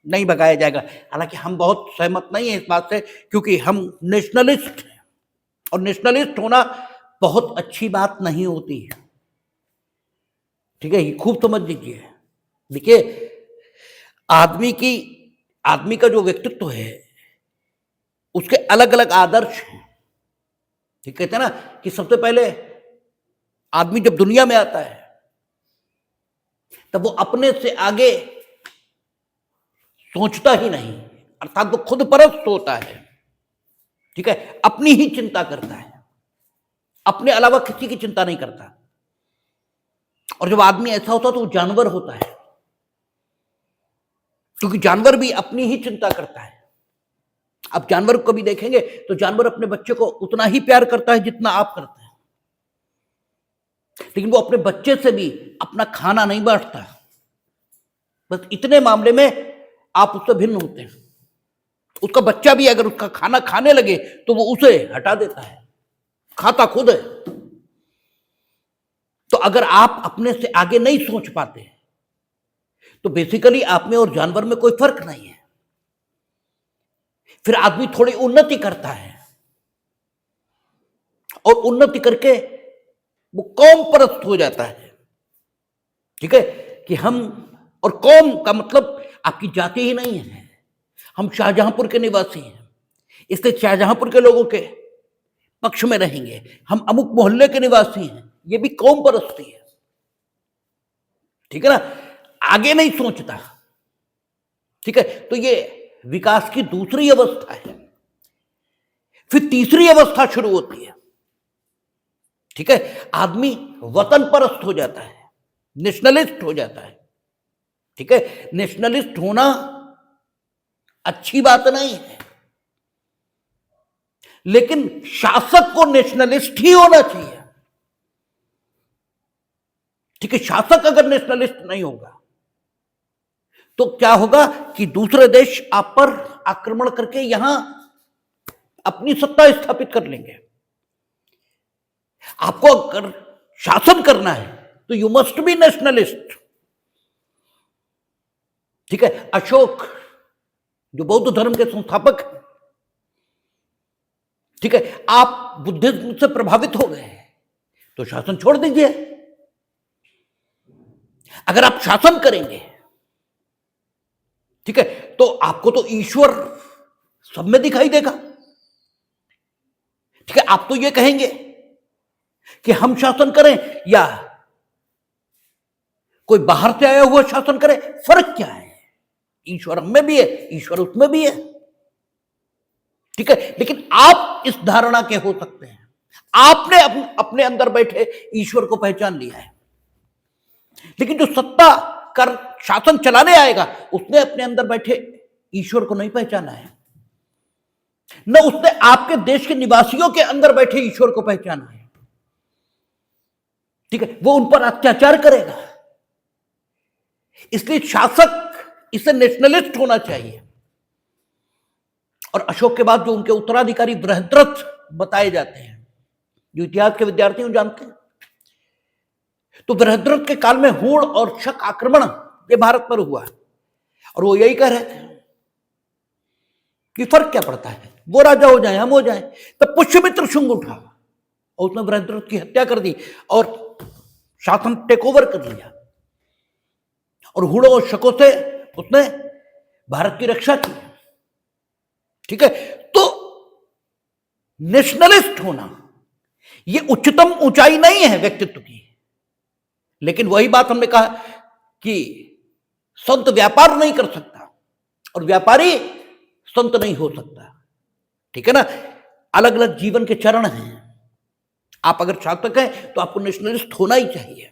नहीं भगाया जाएगा। हालांकि हम बहुत सहमत नहीं है इस बात से, क्योंकि हम नेशनलिस्ट हैं और नेशनलिस्ट होना बहुत अच्छी बात नहीं होती है। ठीक है, ये खूब समझ लीजिए। देखिए, आदमी का जो व्यक्तित्व है उसके अलग अलग आदर्श हैं। ठीक, कहते हैं ना कि सबसे पहले आदमी जब दुनिया में आता है तब वो अपने से आगे सोचता ही नहीं, अर्थात वो खुद परस्त होता है। ठीक है, अपनी ही चिंता करता है, अपने अलावा किसी की चिंता नहीं करता। और जब आदमी ऐसा होता तो वो जानवर होता है, क्योंकि जानवर भी अपनी ही चिंता करता है। आप जानवर को भी देखेंगे तो जानवर अपने बच्चे को उतना ही प्यार करता है जितना आप करते हैं, लेकिन वो अपने बच्चे से भी अपना खाना नहीं बांटता। बस इतने मामले में आप उससे भिन्न होते हैं। उसका बच्चा भी अगर उसका खाना खाने लगे तो वो उसे हटा देता है, खाता खुद है। तो अगर आप अपने से आगे नहीं सोच पाते तो बेसिकली आप में और जानवर में कोई फर्क नहीं है। फिर आदमी थोड़ी उन्नति करता है और उन्नति करके वो कौम परस्त हो जाता है। ठीक है, कि हम, और कौम का मतलब आपकी जाति ही नहीं है। हम शाहजहांपुर के निवासी हैं, इसलिए शाहजहांपुर के लोगों के पक्ष में रहेंगे। हम अमुक मोहल्ले के निवासी हैं, ये भी कौम परस्ती है। ठीक है ना, आगे नहीं सोचता। ठीक है, तो ये विकास की दूसरी अवस्था है। फिर तीसरी अवस्था शुरू होती है। ठीक है, आदमी वतन परस्त हो जाता है, नेशनलिस्ट हो जाता है। ठीक है, नेशनलिस्ट होना अच्छी बात नहीं है, लेकिन शासक को नेशनलिस्ट ही होना चाहिए। ठीक है, शासक अगर नेशनलिस्ट नहीं होगा तो क्या होगा कि दूसरे देश आप पर आक्रमण करके यहां अपनी सत्ता स्थापित कर लेंगे। आपको अगर शासन करना है तो यू मस्ट बी नेशनलिस्ट। ठीक है, अशोक जो बौद्ध धर्म के संस्थापक हैं, ठीक है, आप बुद्धिज्म से प्रभावित हो गए तो शासन छोड़ दीजिए। अगर आप शासन करेंगे, ठीक है, तो आपको तो ईश्वर सब में दिखाई देगा। ठीक है, आप तो ये कहेंगे कि हम शासन करें या कोई बाहर से आया हुआ शासन करे, फर्क क्या है? ईश्वर हम में भी है, ईश्वर उसमें भी है। ठीक है, लेकिन आप इस धारणा के हो सकते हैं, आपने अपने अंदर बैठे ईश्वर को पहचान लिया है, लेकिन जो सत्ता कर शासन चलाने आएगा उसने अपने अंदर बैठे ईश्वर को नहीं पहचाना है, न उसने आपके देश के निवासियों के अंदर बैठे ईश्वर को पहचाना है। ठीक है, वो उन पर अत्याचार करेगा। इसलिए शासक इसे नेशनलिस्ट होना चाहिए। और अशोक के बाद जो उनके उत्तराधिकारी बृहद्रथ बताए जाते हैं, जो इतिहास के विद्यार्थी जानते हैं, तो बृहद्रथ के काल में हूण और शक आक्रमण ये भारत पर हुआ और वो यही कह रहे थे कि फर्क क्या पड़ता है, वो राजा हो जाए हम हो जाए। तब पुष्यमित्र शुंग उठा और उसने बृहद्रथ की हत्या कर दी और शासन टेक ओवर कर लिया और हूणों और शकों से उसने भारत की रक्षा की। ठीक है, तो नेशनलिस्ट होना ये उच्चतम ऊंचाई नहीं है व्यक्तित्व की, लेकिन वही बात हमने कहा कि संत व्यापार नहीं कर सकता और व्यापारी संत नहीं हो सकता। ठीक है ना, अलग अलग जीवन के चरण हैं। आप अगर साधक हैं तो आपको नेशनलिस्ट होना ही चाहिए।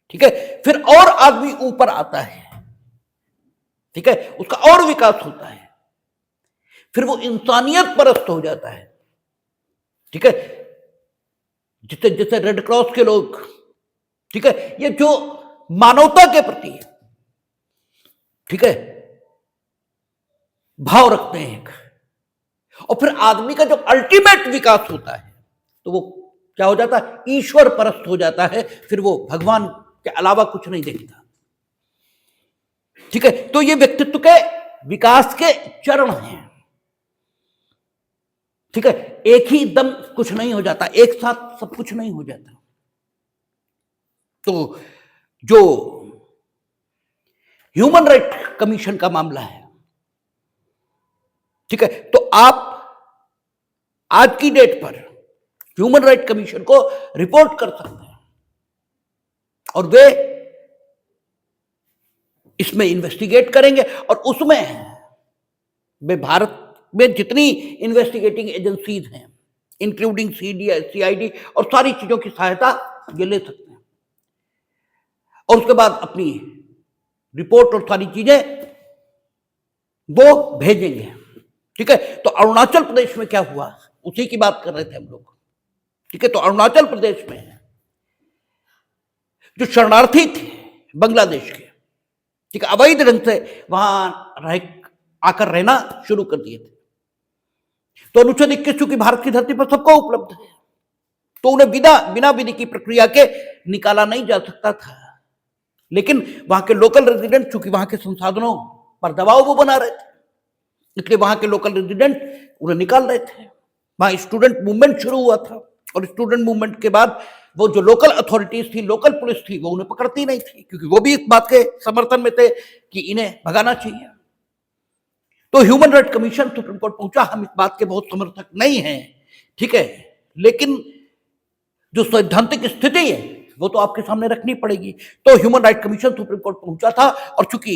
ठीक है, फिर और आदमी ऊपर आता है, ठीक है, उसका और विकास होता है, फिर वो इंसानियत परस्त हो जाता है। ठीक है, जिसे जैसे रेड क्रॉस के लोग, ठीक है, ये जो मानवता के प्रति, ठीक है, भाव रखते हैं एक, और फिर आदमी का जो अल्टीमेट विकास होता है तो वो क्या हो जाता है, ईश्वर परस्त हो जाता है। फिर वो भगवान के अलावा कुछ नहीं देखता। ठीक है, तो ये व्यक्तित्व के विकास के चरण हैं। ठीक है, एक ही दम कुछ नहीं हो जाता, एक साथ सब कुछ नहीं हो जाता। तो जो ह्यूमन राइट कमीशन का मामला है, ठीक है, तो आप आज की डेट पर ह्यूमन राइट कमीशन को रिपोर्ट कर सकते हैं और वे इसमें इन्वेस्टिगेट करेंगे और उसमें वे भारत में जितनी इन्वेस्टिगेटिंग एजेंसीज हैं इंक्लूडिंग CID और सारी चीजों की सहायता ये ले सकते हैं और उसके बाद अपनी रिपोर्ट और सारी चीजें वो भेजेंगे। ठीक है, तो अरुणाचल प्रदेश में क्या हुआ उसी की बात कर रहे थे हम लोग। ठीक है, तो अरुणाचल प्रदेश में जो शरणार्थी थे बांग्लादेश के, ठीक है, अवैध ढंग से वहां आकर रहना शुरू कर दिए थे, तो अनुच्छेद 21 चूंकि भारत की धरती पर सबको उपलब्ध है तो उन्हें बिना विधि की प्रक्रिया के निकाला नहीं जा सकता था। लेकिन वहां के लोकल रेजिडेंट चूंकि वहां के संसाधनों पर दबाव वो बना रहे थे, इसलिए वहां के लोकल रेजिडेंट उन्हें निकाल रहे थे। वहां स्टूडेंट मूवमेंट शुरू हुआ था और स्टूडेंट मूवमेंट के बाद वो जो लोकल अथॉरिटीज थी, लोकल पुलिस थी, वो उन्हें पकड़ती नहीं थी क्योंकि वो भी इस बात के समर्थन में थे कि इन्हें भगाना चाहिए। तो human right commission supreme court पहुंचा, हम इस बात के बहुत समर्थक नहीं हैं, ठीक है, लेकिन जो सैद्धांतिक स्थिति है वो तो आपके सामने रखनी पड़ेगी। तो human right commission supreme court पहुंचा था और चूंकि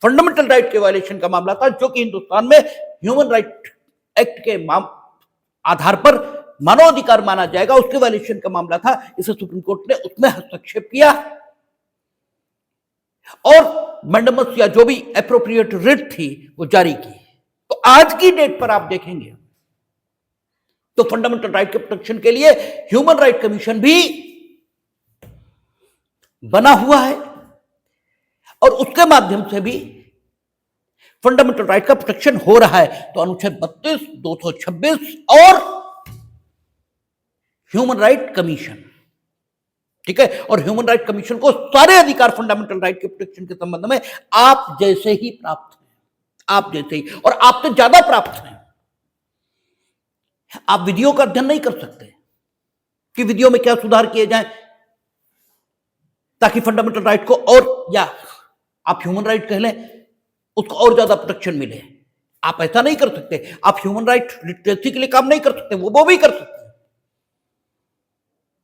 फंडामेंटल राइट के वायलेशन का मामला था जो कि हिंदुस्तान में ह्यूमन राइट एक्ट के आधार पर मानवाधिकार माना जाएगा, उसके वायलेशन का मामला था, इसे सुप्रीम कोर्ट ने उसमें हस्तक्षेप किया और मैंडेमस या जो भी एप्रोप्रिएट रिट थी वो जारी की। तो आज की डेट पर आप देखेंगे तो फंडामेंटल राइट के प्रोटेक्शन के लिए ह्यूमन राइट कमीशन भी बना हुआ है और उसके माध्यम से भी फंडामेंटल राइट का प्रोटेक्शन हो रहा है। तो अनुच्छेद 32, 226 और ह्यूमन राइट कमीशन, ठीक है, और ह्यूमन राइट कमीशन को सारे अधिकार फंडामेंटल राइट के प्रोटेक्शन के संबंध में आप जैसे ही प्राप्त हैं, आप जैसे ही और आपसे ज्यादा प्राप्त हैं। आप विधियों का अध्ययन नहीं कर सकते कि विधियों में क्या सुधार किए जाएं ताकि फंडामेंटल राइट को और, या आप ह्यूमन राइट कह लें, उसको और ज्यादा प्रोटेक्शन मिले। आप ऐसा नहीं कर सकते। आप ह्यूमन राइट लिटरेसी के लिए काम नहीं कर सकते, वो भी कर सकते,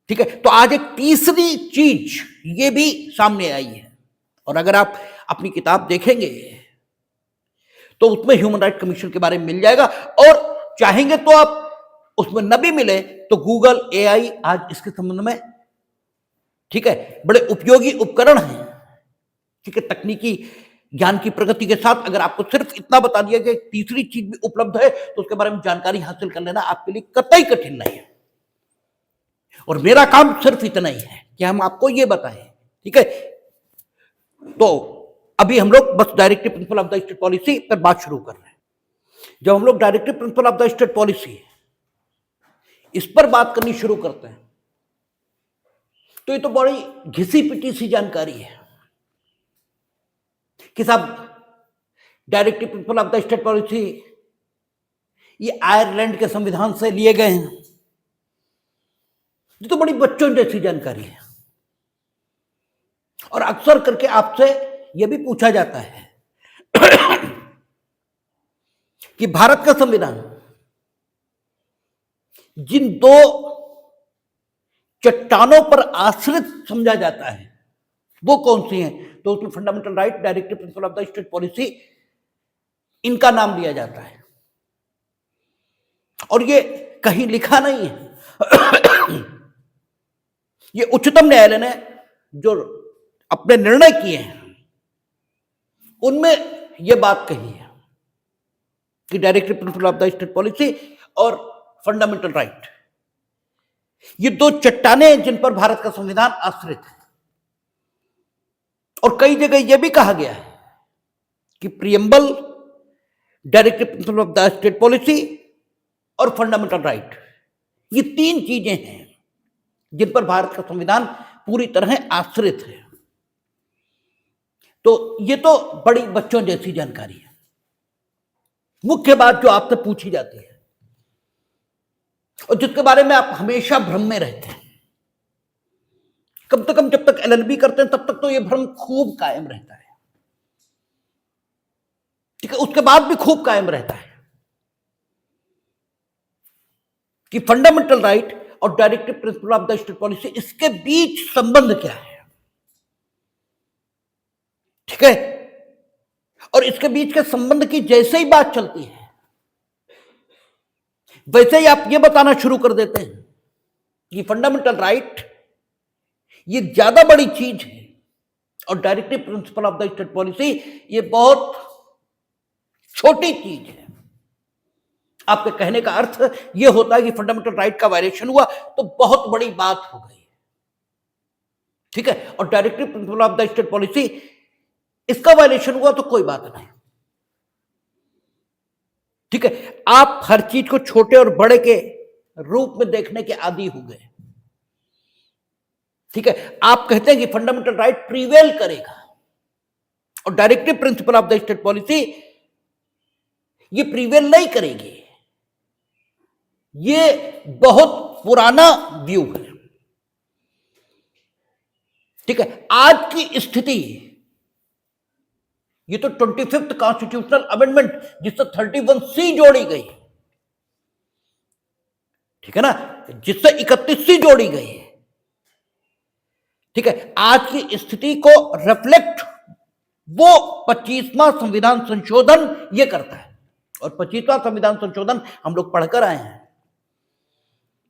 ठीक है। तो आज एक तीसरी चीज ये भी सामने आई है और अगर आप अपनी किताब देखेंगे तो उसमें ह्यूमन राइट कमीशन के बारे में मिल जाएगा और चाहेंगे तो आप उसमें न भी मिले तो गूगल, AI आज इसके संबंध में, ठीक है, बड़े उपयोगी उपकरण हैं, ठीक है। तकनीकी ज्ञान की प्रगति के साथ अगर आपको सिर्फ इतना बता दिया कि तीसरी चीज भी उपलब्ध है तो उसके बारे में जानकारी हासिल कर लेना आपके लिए कतई कठिन नहीं है और मेरा काम सिर्फ इतना ही है कि हम आपको ये बताएं, ठीक है। तो अभी हम लोग बस directive principle of the state policy पर बात शुरू कर रहे हैं। जब हम लोग directive principle of the state policy इस पर बात करनी शुरू करते हैं तो ये तो बड़ी घिसी पिटी सी जानकारी है कि साहब directive principle of the state policy ये आयरलैंड के संविधान से लिए गए हैं। ये तो बड़ी बच्चों जैसी जानकारी है। और अक्सर करके आपसे यह भी पूछा जाता है कि भारत का संविधान जिन दो चट्टानों पर आश्रित समझा जाता है वो कौन सी हैं, तो उसमें fundamental right, directive principle of the state policy, इनका नाम लिया जाता है। और ये कहीं लिखा नहीं है ये उच्चतम न्यायालय ने जो अपने निर्णय किए हैं उनमें यह बात कही है कि directive principle of the state policy और फंडामेंटल राइट ये दो चट्टानें जिन पर भारत का संविधान आश्रित है। और कई जगह यह भी कहा गया है कि preamble, directive principle of the state policy और फंडामेंटल राइट ये तीन चीजें हैं जिन पर भारत का संविधान पूरी तरह आश्रित है। तो ये तो बड़ी बच्चों जैसी जानकारी है। मुख्य बात जो आपसे पूछी जाती है और जिसके बारे में आप हमेशा भ्रम में रहते हैं, कम से कम जब तक एलएलबी करते हैं तब तक तो ये भ्रम खूब कायम रहता है, ठीक है, उसके बाद भी खूब कायम रहता है कि फंडामेंटल राइट और directive principle of the state policy इसके बीच संबंध क्या है, ठीक है। और इसके बीच के संबंध की जैसे ही बात चलती है वैसे ही आप ये बताना शुरू कर देते हैं कि फंडामेंटल राइट ये ज्यादा बड़ी चीज है और directive principle of the state policy ये बहुत छोटी चीज है। आपके कहने का अर्थ यह होता है कि फंडामेंटल राइट का वायलेशन हुआ तो बहुत बड़ी बात हो गई, ठीक है, और directive principle of the state policy इसका वायलेशन हुआ तो कोई बात नहीं, ठीक है। आप हर चीज को छोटे और बड़े के रूप में देखने के आदी हो गए, ठीक है। आप कहते हैं कि फंडामेंटल राइट प्रीवेल करेगा और directive principle of the state policy ये प्रीवेल नहीं करेगी। ये बहुत पुराना व्यू है, ठीक है। आज की स्थिति ये तो 25th कॉन्स्टिट्यूशनल अमेंडमेंट जिससे 31C जोड़ी गई, ठीक है ना, जिससे 31C जोड़ी गई, ठीक है। आज की स्थिति को रिफ्लेक्ट वो 25वां संविधान संशोधन ये करता है और 25वां संविधान संशोधन हम लोग पढ़कर आए हैं।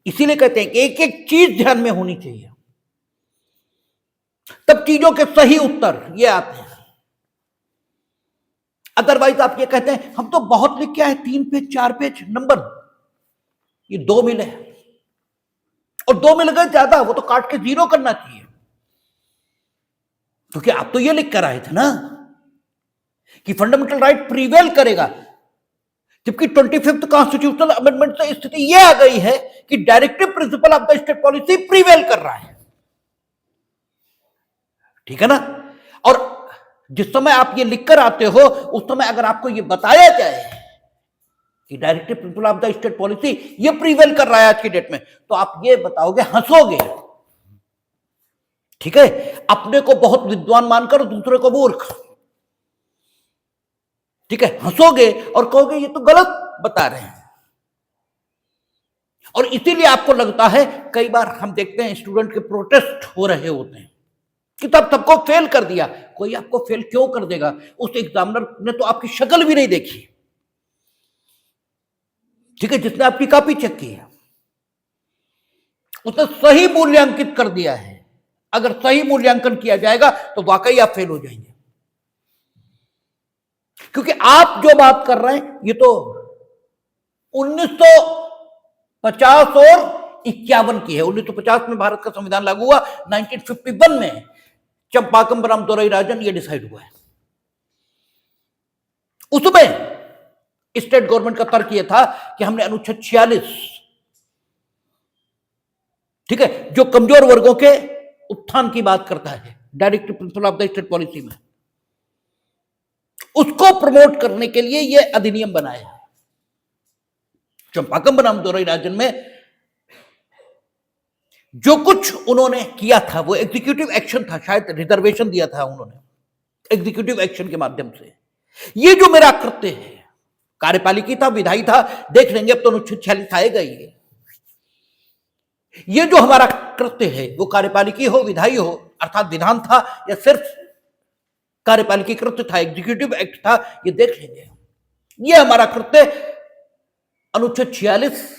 इसीलिए कहते हैं कि एक एक चीज ध्यान में होनी चाहिए, तब चीजों के सही उत्तर ये आते हैं। अदरवाइज आप ये कहते हैं हम तो बहुत लिख के आए, 3 पेज 4 पेज नंबर, ये 2 मिले और 2 मिल गए ज्यादा, वो तो काट के 0 करना चाहिए, क्योंकि आप तो ये लिख कर आए थे ना कि फंडामेंटल राइट प्रीवेल करेगा, जबकि 25th कॉन्स्टिट्यूशनल अमेंडमेंट से स्थिति यह आ गई है कि directive principle of the state policy prevail कर रहा है, ठीक है ना। और जिस समय आप ये लिखकर आते हो उस समय अगर आपको ये बताया जाए कि directive principle of the state policy ये प्रीवेल कर रहा है आज की डेट में, तो आप ये बताओगे, हंसोगे, ठीक है, अपने को बहुत विद्वान मानकर दूसरे को मूर्ख, ठीक है, हंसोगे और कहोगे ये तो गलत बता रहे हैं। और इसीलिए आपको लगता है, कई बार हम देखते हैं स्टूडेंट के प्रोटेस्ट हो रहे होते हैं कि तब सबको फेल कर दिया। कोई आपको फेल क्यों कर देगा? उस एग्जामिनर ने तो आपकी शक्ल भी नहीं देखी, ठीक है, जिसने आपकी कॉपी चेक की है उसने सही मूल्यांकित कर दिया है। अगर सही मूल्यांकन किया जाएगा तो वाकई आप फेल हो जाएंगे, क्योंकि आप जो बात कर रहे हैं ये तो 1950 और 51 की है। 1950 में भारत का संविधान लागू हुआ, 1951 में चंपाकम बनाम दोरई राजन ये डिसाइड हुआ है। उसमें स्टेट गवर्नमेंट का तर्क यह था कि हमने अनुच्छेद 46, ठीक है, जो कमजोर वर्गों के उत्थान की बात करता है directive principle of the state policy में, उसको प्रमोट करने के लिए यह अधिनियम बनाया है। चंपाकम बनाम दोरईराजन में जो कुछ उन्होंने किया था वो एग्जीक्यूटिव एक्शन था, शायद रिजर्वेशन दिया था उन्होंने एग्जीक्यूटिव एक्शन के माध्यम से। ये जो मेरा कृत्य है, कार्यपालिकी था, विधायी था, देख लेंगे, अब तो अनुच्छेद 46 आएगा ही। ये जो हमारा कृत्य है वो कार्यपालिकी हो, विधायी हो, अर्थात विधान था या सिर्फ कार्यपालिकी कृत्य था, एग्जीक्यूटिव एक्ट था, ये देख लेंगे। ये हमारा कृत्य अनुच्छेद 46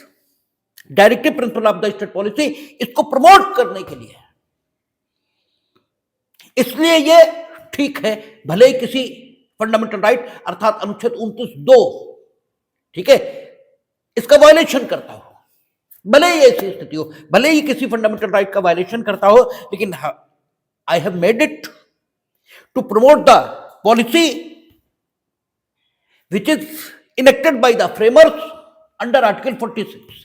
directive principle of the state policy, इसको प्रमोट करने के लिए। इसलिए ये ठीक है, भले ही किसी फंडामेंटल राइट अर्थात अनुच्छेद 29(2), ठीक है, इसका वायलेशन करता हो, भले ही ऐसी स्थिति हो, भले ही किसी फंडामेंटल राइट का वायलेशन करता हो, लेकिन I have made it to promote the policy which is enacted by the framers under article 46।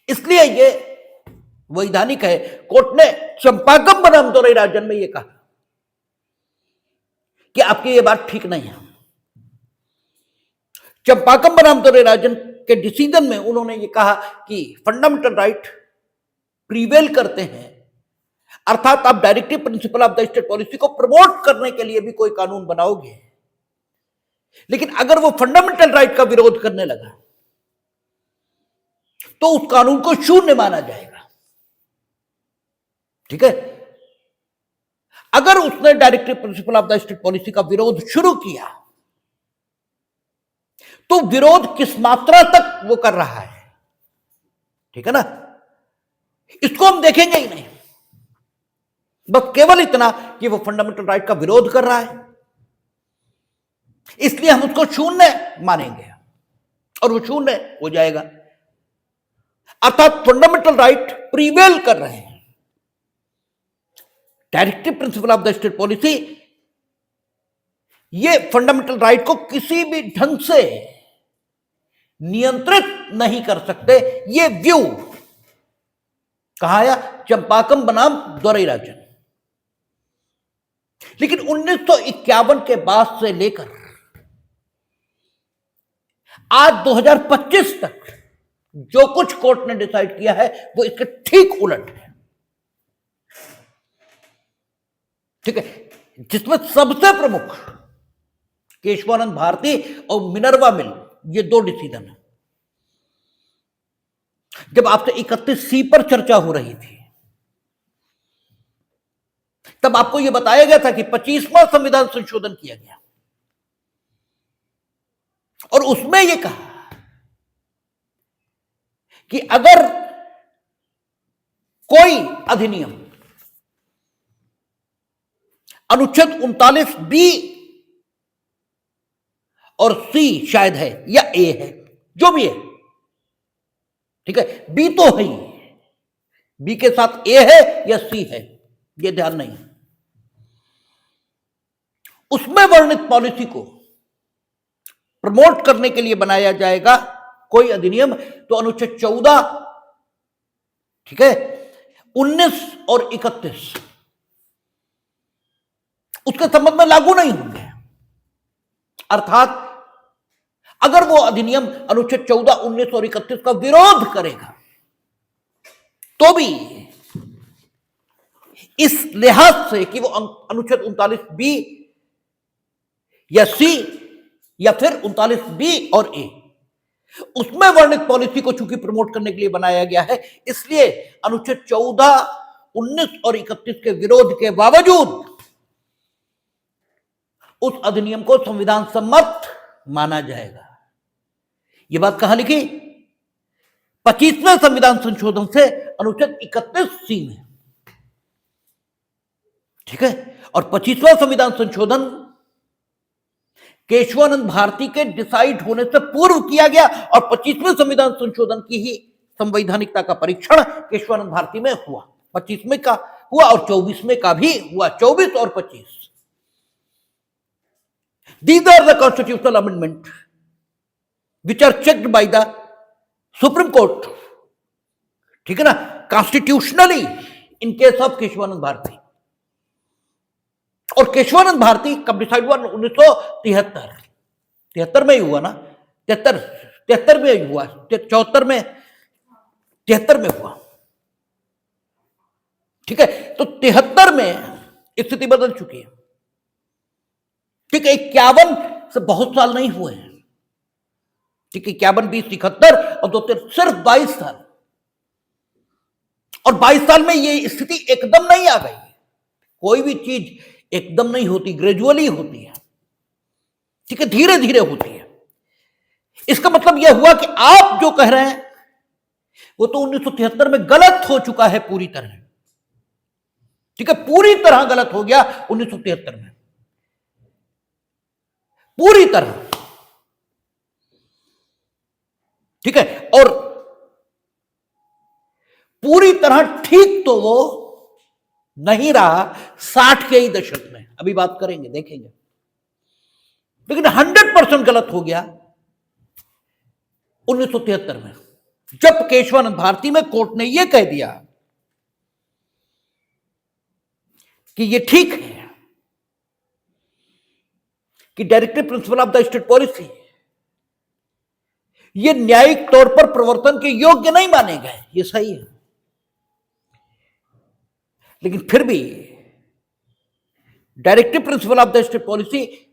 इसलिए ये वैधानिक है। कोर्ट ने चंपाकम बनाम दोरईराजन में ये कहा कि आपकी ये बात ठीक नहीं है। चंपाकम बनाम दोरईराजन के डिसीजन में उन्होंने ये कहा कि फंडामेंटल राइट प्रीवेल करते हैं, अर्थात आप directive principle of the state policy को प्रमोट करने के लिए भी कोई कानून बनाओगे, लेकिन अगर वो फंडामेंटल राइट का विरोध करने लगा तो उस कानून को शून्य माना जाएगा। ठीक है, अगर उसने directive principle of the state policy का विरोध शुरू किया तो विरोध किस मात्रा तक वो कर रहा है, ठीक है ना, इसको हम देखेंगे ही नहीं। बस केवल इतना कि वो फंडामेंटल राइट का विरोध कर रहा है, इसलिए हम उसको शून्य मानेंगे और वो शून्य हो जाएगा। अर्थात फंडामेंटल राइट प्रीवेल कर रहे हैं। Directive principle of the state policy ये फंडामेंटल राइट को किसी भी ढंग से नियंत्रित नहीं कर सकते। ये व्यू कहा आया, चंपाकम बनाम दोरईराजन। लेकिन 1951 के बाद से लेकर आज 2025 तक जो कुछ कोर्ट ने डिसाइड किया है वो इसके ठीक उलट है। ठीक है, जिसमें सबसे प्रमुख केशवानंद भारती और मिनर्वा मिल, ये दो डिसीजन है। जब आपसे 31C पर चर्चा हो रही थी तब आपको यह बताया गया था कि 25वां संविधान संशोधन किया गया और उसमें यह कहा कि अगर कोई अधिनियम अनुच्छेद 39B और C शायद है या A है, जो भी है, ठीक है, B तो है ही, B के साथ A है या C है, ये ध्यान नहीं, उसमें वर्णित पॉलिसी को प्रमोट करने के लिए बनाया जाएगा कोई अधिनियम, तो अनुच्छेद 14, ठीक है, 19 और 31 उसके संबंध में लागू नहीं होंगे। अर्थात अगर वो अधिनियम अनुच्छेद 14, 19 और 31 का विरोध करेगा तो भी इस लिहाज से कि वो अनुच्छेद 39B या C या फिर 39B और A, उसमें वर्णित पॉलिसी को चूंकि प्रमोट करने के लिए बनाया गया है, इसलिए अनुच्छेद 14, 19 और 31 के विरोध के बावजूद उस अधिनियम को संविधान सम्मत माना जाएगा। यह बात कहां लिखी? 25वें संविधान संशोधन से अनुच्छेद 31C में, ठीक है, और 25वां संविधान संशोधन केशवानंद भारती के डिसाइड होने से पूर्व किया गया और 25वें संविधान संशोधन की ही संवैधानिकता का परीक्षण केशवानंद भारती में हुआ। 25वें का हुआ और 24वें का भी हुआ, 24 और 25। These are the constitutional amendment which are checked by the Supreme Court, ठीक है ना, constitutionally in case of Kesavananda Bharati. और केशवानंद भारती कब डिसाइड हुआ? 1973 में ही हुआ ना, 73 में ही हुआ, 74 में, 73 में हुआ। ठीक है, तो 73 में स्थिति बदल चुकी है। ठीक है, 51 से बहुत साल नहीं हुए हैं। ठीक है, 51, 20, 71 और 2 सिर्फ 22 साल। और 22 साल में ये स्थिति एकदम नहीं आ गई। कोई भी चीज एकदम नहीं होती, ग्रेजुअली होती है। ठीक है, धीरे धीरे होती है। इसका मतलब यह हुआ कि आप जो कह रहे हैं वो तो 1973 में गलत हो चुका है पूरी तरह। ठीक है, पूरी तरह गलत हो गया 1973 में, पूरी तरह। ठीक है, और पूरी तरह ठीक तो वो नहीं रहा 60 के ही दशक में, अभी बात करेंगे, देखेंगे। लेकिन 100% गलत हो गया 1973 में, जब केशवानंद भारती में कोर्ट ने यह कह दिया कि यह ठीक है कि directive principle of the state policy ये न्यायिक तौर पर प्रवर्तन के योग्य नहीं माने गए। ये सही है, लेकिन फिर भी directive principle of the state policy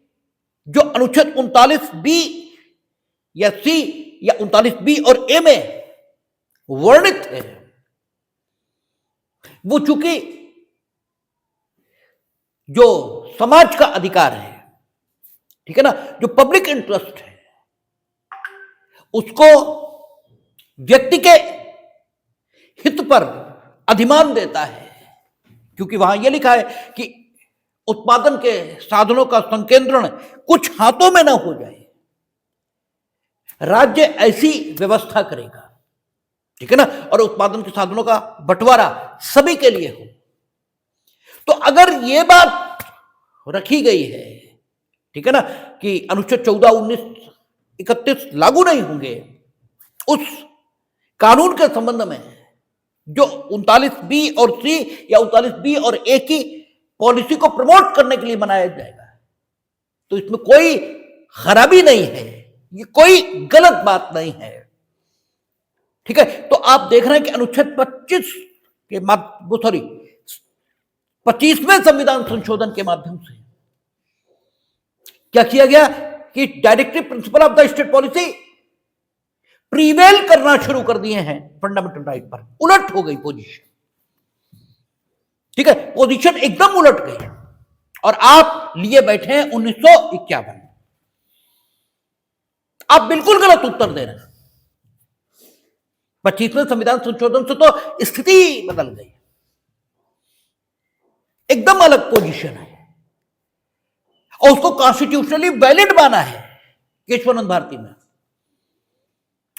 जो अनुच्छेद 39B या C या 39B और A में वर्णित है, वो चूंकि जो समाज का अधिकार है, ठीक है ना, जो पब्लिक इंटरेस्ट है, उसको व्यक्ति के हित पर अधिमान देता है। क्योंकि वहां यह लिखा है कि उत्पादन के साधनों का संकेंद्रण कुछ हाथों में ना हो जाए, राज्य ऐसी व्यवस्था करेगा। ठीक है ना, और उत्पादन के साधनों का बंटवारा सभी के लिए हो। तो अगर यह बात रखी गई है, ठीक है ना, कि अनुच्छेद 14, 19, 31 लागू नहीं होंगे उस कानून के संबंध में जो 39B और C या 39B और A की पॉलिसी को प्रमोट करने के लिए बनाया जाएगा, तो इसमें कोई खराबी नहीं है, ये कोई गलत बात नहीं है। ठीक है, तो आप देख रहे हैं कि अनुच्छेद 25 के 25वें संविधान संशोधन के माध्यम से क्या किया गया कि directive principle of the state policy prevail करना शुरू कर दिए हैं फंडामेंटल राइट पर। उलट हो गई पोजीशन। ठीक है, पोजीशन एकदम उलट गई और आप लिए बैठे हैं 1951। आप बिल्कुल गलत उत्तर दे रहे हैं। 25वें संविधान संशोधन से तो स्थिति बदल गई, एकदम अलग पोजीशन है और उसको कॉन्स्टिट्यूशनली वैलिड माना है केशवानंद भारती में।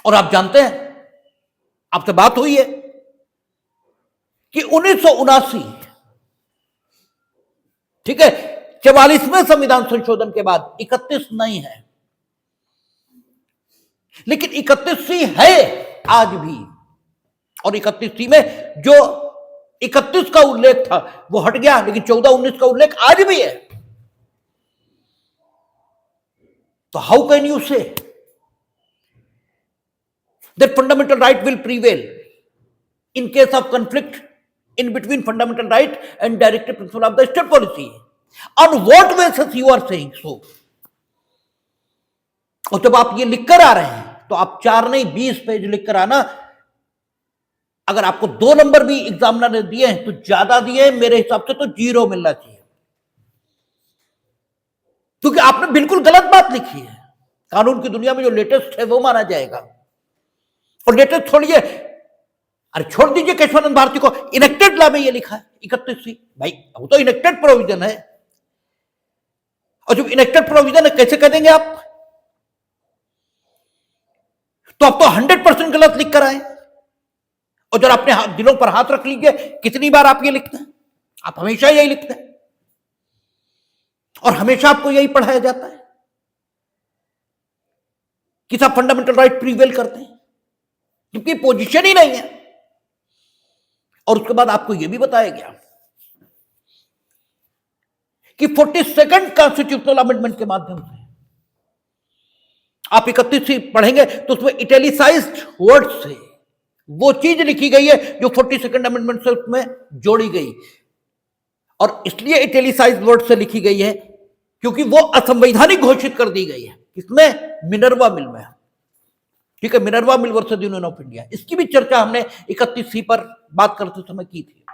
और आप जानते हैं, आपसे बात हुई है कि 1979, ठीक है, 44वें संविधान संशोधन के बाद 31 नहीं है, लेकिन 31C है आज भी। और 31C में जो 31 का उल्लेख था वो हट गया, लेकिन 14, 19 का उल्लेख आज भी है। तो हाउ कैन यू से that fundamental right will prevail in case of conflict in between fundamental right and directive principle of the state policy? On what basis you are saying so? और जब आप ये लिखकर आ रहे हैं तो आप 4 नहीं 20 पेज लिखकर आना। अगर आपको 2 नंबर भी एग्जामिनर ने दिए हैं तो ज्यादा दिए, मेरे हिसाब से तो 0 मिलना चाहिए, क्योंकि आपने बिल्कुल गलत बात लिखी है। कानून की दुनिया में जो लेटेस्ट है वो माना जाएगा, और लेटेस्ट छोड़िए, अरे छोड़ दीजिए केशवानंद भारती को, इनेक्टेड लॉ में ये लिखा है 31C। भाई वो तो इनेक्टेड प्रोविजन है, और जब इनेक्टेड प्रोविजन है कैसे कह देंगे आप? तो आप तो 100% गलत लिख कर आए। और जब अपने दिलों पर हाथ रख लीजिए, कितनी बार आप ये लिखते हैं? आप हमेशा यही लिखते हैं और हमेशा आपको यही पढ़ाया जाता है कि सब फंडामेंटल राइट प्रीवेल करते हैं, क्योंकि पोजीशन ही नहीं है। और उसके बाद आपको यह भी बताया गया कि 42nd कॉन्स्टिट्यूशनल अमेंडमेंट के माध्यम से आप 31 पढ़ेंगे तो उसमें इटैलिसाइज्ड वर्ड से वो चीज लिखी गई है जो 42nd अमेंडमेंट से उसमें जोड़ी गई, और इसलिए इटैलिसाइज्ड वर्ड से लिखी गई है क्योंकि वो असंवैधानिक घोषित कर दी गई है। किसमें? मिनर्वा मिल में। ठीक है, Minerva mill versus union of India, इसकी भी चर्चा हमने 31C पर बात करते समय की थी।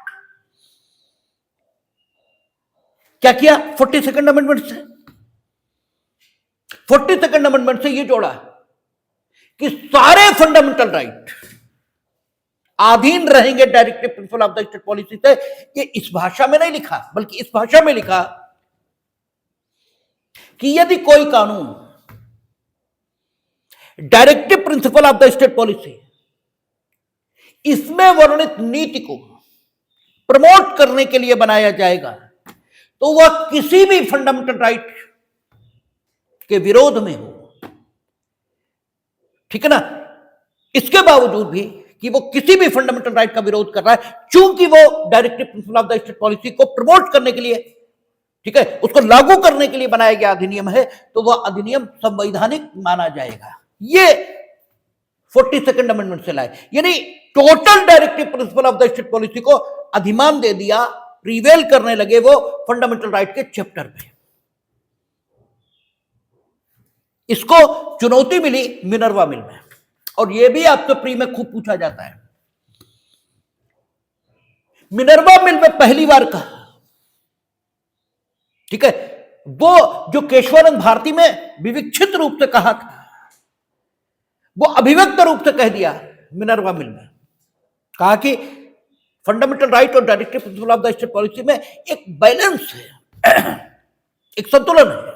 क्या किया 42nd अमेंडमेंट से? 42nd अमेंडमेंट से यह जोड़ा कि सारे फंडामेंटल राइट अधीन रहेंगे directive principle of the state policy से। ये इस भाषा में नहीं लिखा, बल्कि इस भाषा में लिखा कि यदि कोई कानून directive principle of the state policy इसमें वर्णित नीति को प्रमोट करने के लिए बनाया जाएगा तो वह किसी भी फंडामेंटल राइट के विरोध में हो। ठीक है ना? इसके बावजूद भी कि वो किसी भी फंडामेंटल राइट का विरोध कर रहा है, चूंकि वो directive principle of the state policy को प्रमोट करने के लिए, ठीक है, उसको लागू करने के लिए बनाया गया अधिनियम है, तो वह अधिनियम संवैधानिक माना जाएगा। ये 42nd अमेंडमेंट से लाए, यानी total directive principle of the state policy को अधिमान दे दिया, प्रीवेल करने लगे वो फंडामेंटल राइट के चैप्टर पे। इसको चुनौती मिली मिनर्वा मिल में, और यह भी आपसे प्री में खूब पूछा जाता है। मिनर्वा मिल में पहली बार कहा, ठीक है, वो जो केशवानंद भारती में विविक्षित रूप से कहा था वो अभिव्यक्त रूप से कह दिया मिनर्वा मिल में। कहा कि फंडामेंटल राइट और directive principle of the state policy में एक बैलेंस है, एक संतुलन है,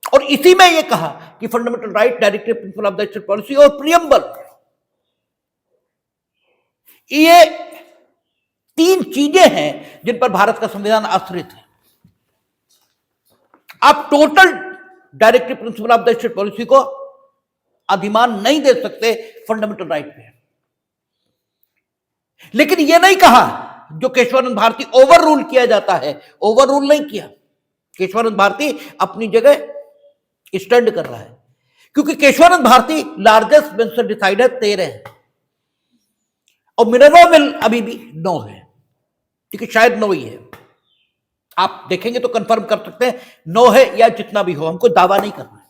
और इसी में यह कहा कि fundamental right, directive principle of the state policy और प्रियम्बल, ये तीन चीजें हैं जिन पर भारत का संविधान आश्रित है। आप total directive principle of the state policy को अधिमान नहीं दे सकते फंडामेंटल राइट पे। लेकिन यह नहीं कहा जो केशवानंद भारती ओवर रूल किया जाता है, ओवर रूल नहीं किया। केशवानंद भारती अपनी जगह स्टैंड कर रहा है, क्योंकि केशवानंद भारती लार्जेस्ट बेंच से डिसाइड है 13 है, और मिनर्वा मिल अभी भी 9 है। ठीक है, शायद 9 ही है, आप देखेंगे तो कंफर्म कर सकते हैं 9 है या जितना भी हो, हमको दावा नहीं करना है।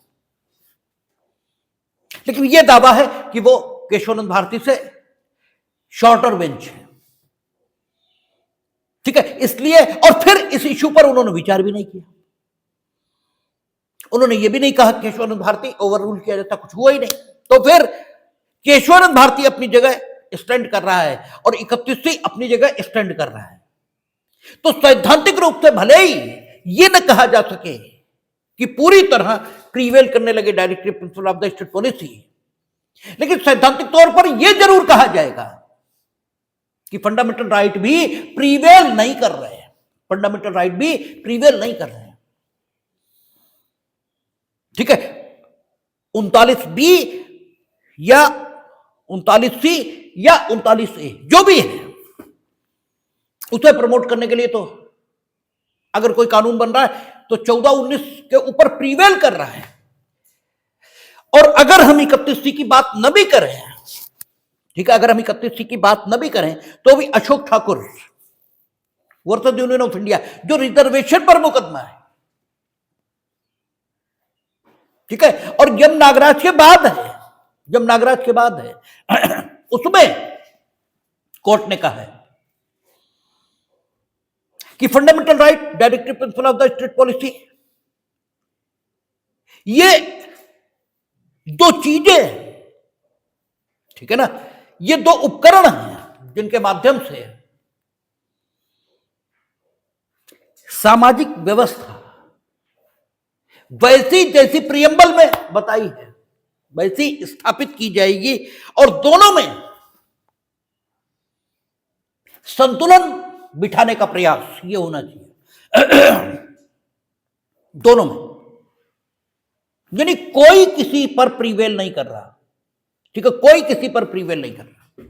लेकिन यह दावा है कि वो केशवानंद भारती से शॉर्टर बेंच है। ठीक है, इसलिए, और फिर इस इश्यू पर उन्होंने विचार भी नहीं किया। उन्होंने यह भी नहीं कहा केशवानंद भारती ओवर रूल किया जाता, कुछ हुआ ही नहीं। तो फिर केशवानंद भारती अपनी जगह स्टैंड कर रहा है और 31 अपनी जगह स्टैंड कर रहा है। तो सैद्धांतिक रूप से भले ही यह न कहा जा सके कि पूरी तरह प्रीवेल करने लगे directive principle of the state policy, लेकिन सैद्धांतिक तौर पर यह जरूर कहा जाएगा कि फंडामेंटल राइट भी प्रीवेल नहीं कर रहे हैं, फंडामेंटल राइट भी प्रीवेल नहीं कर रहे हैं। ठीक है, 39B या 39C या 39A जो भी है, उसे प्रमोट करने के लिए तो अगर कोई कानून बन रहा है तो 14-19 के ऊपर प्रीवेल कर रहा है। और अगर हम 31C की बात न भी करें, ठीक है, अगर हम 31C की बात न भी करें तो भी Ashok Thakur versus union of India जो रिजर्वेशन पर मुकदमा है, ठीक है, और जब नागराज के बाद है, जब नागराज के बाद है उसमें कोर्ट ने कहा है कि fundamental right, directive principle of the state policy, ये दो चीजें, ठीक है ना, ये दो उपकरण हैं जिनके माध्यम से सामाजिक व्यवस्था वैसी जैसी प्रियम्बल में बताई है वैसी स्थापित की जाएगी, और दोनों में संतुलन बिठाने का प्रयास ये होना चाहिए दोनों में, यानी कोई किसी पर प्रीवेल नहीं कर रहा। ठीक है, कोई किसी पर प्रीवेल नहीं कर रहा।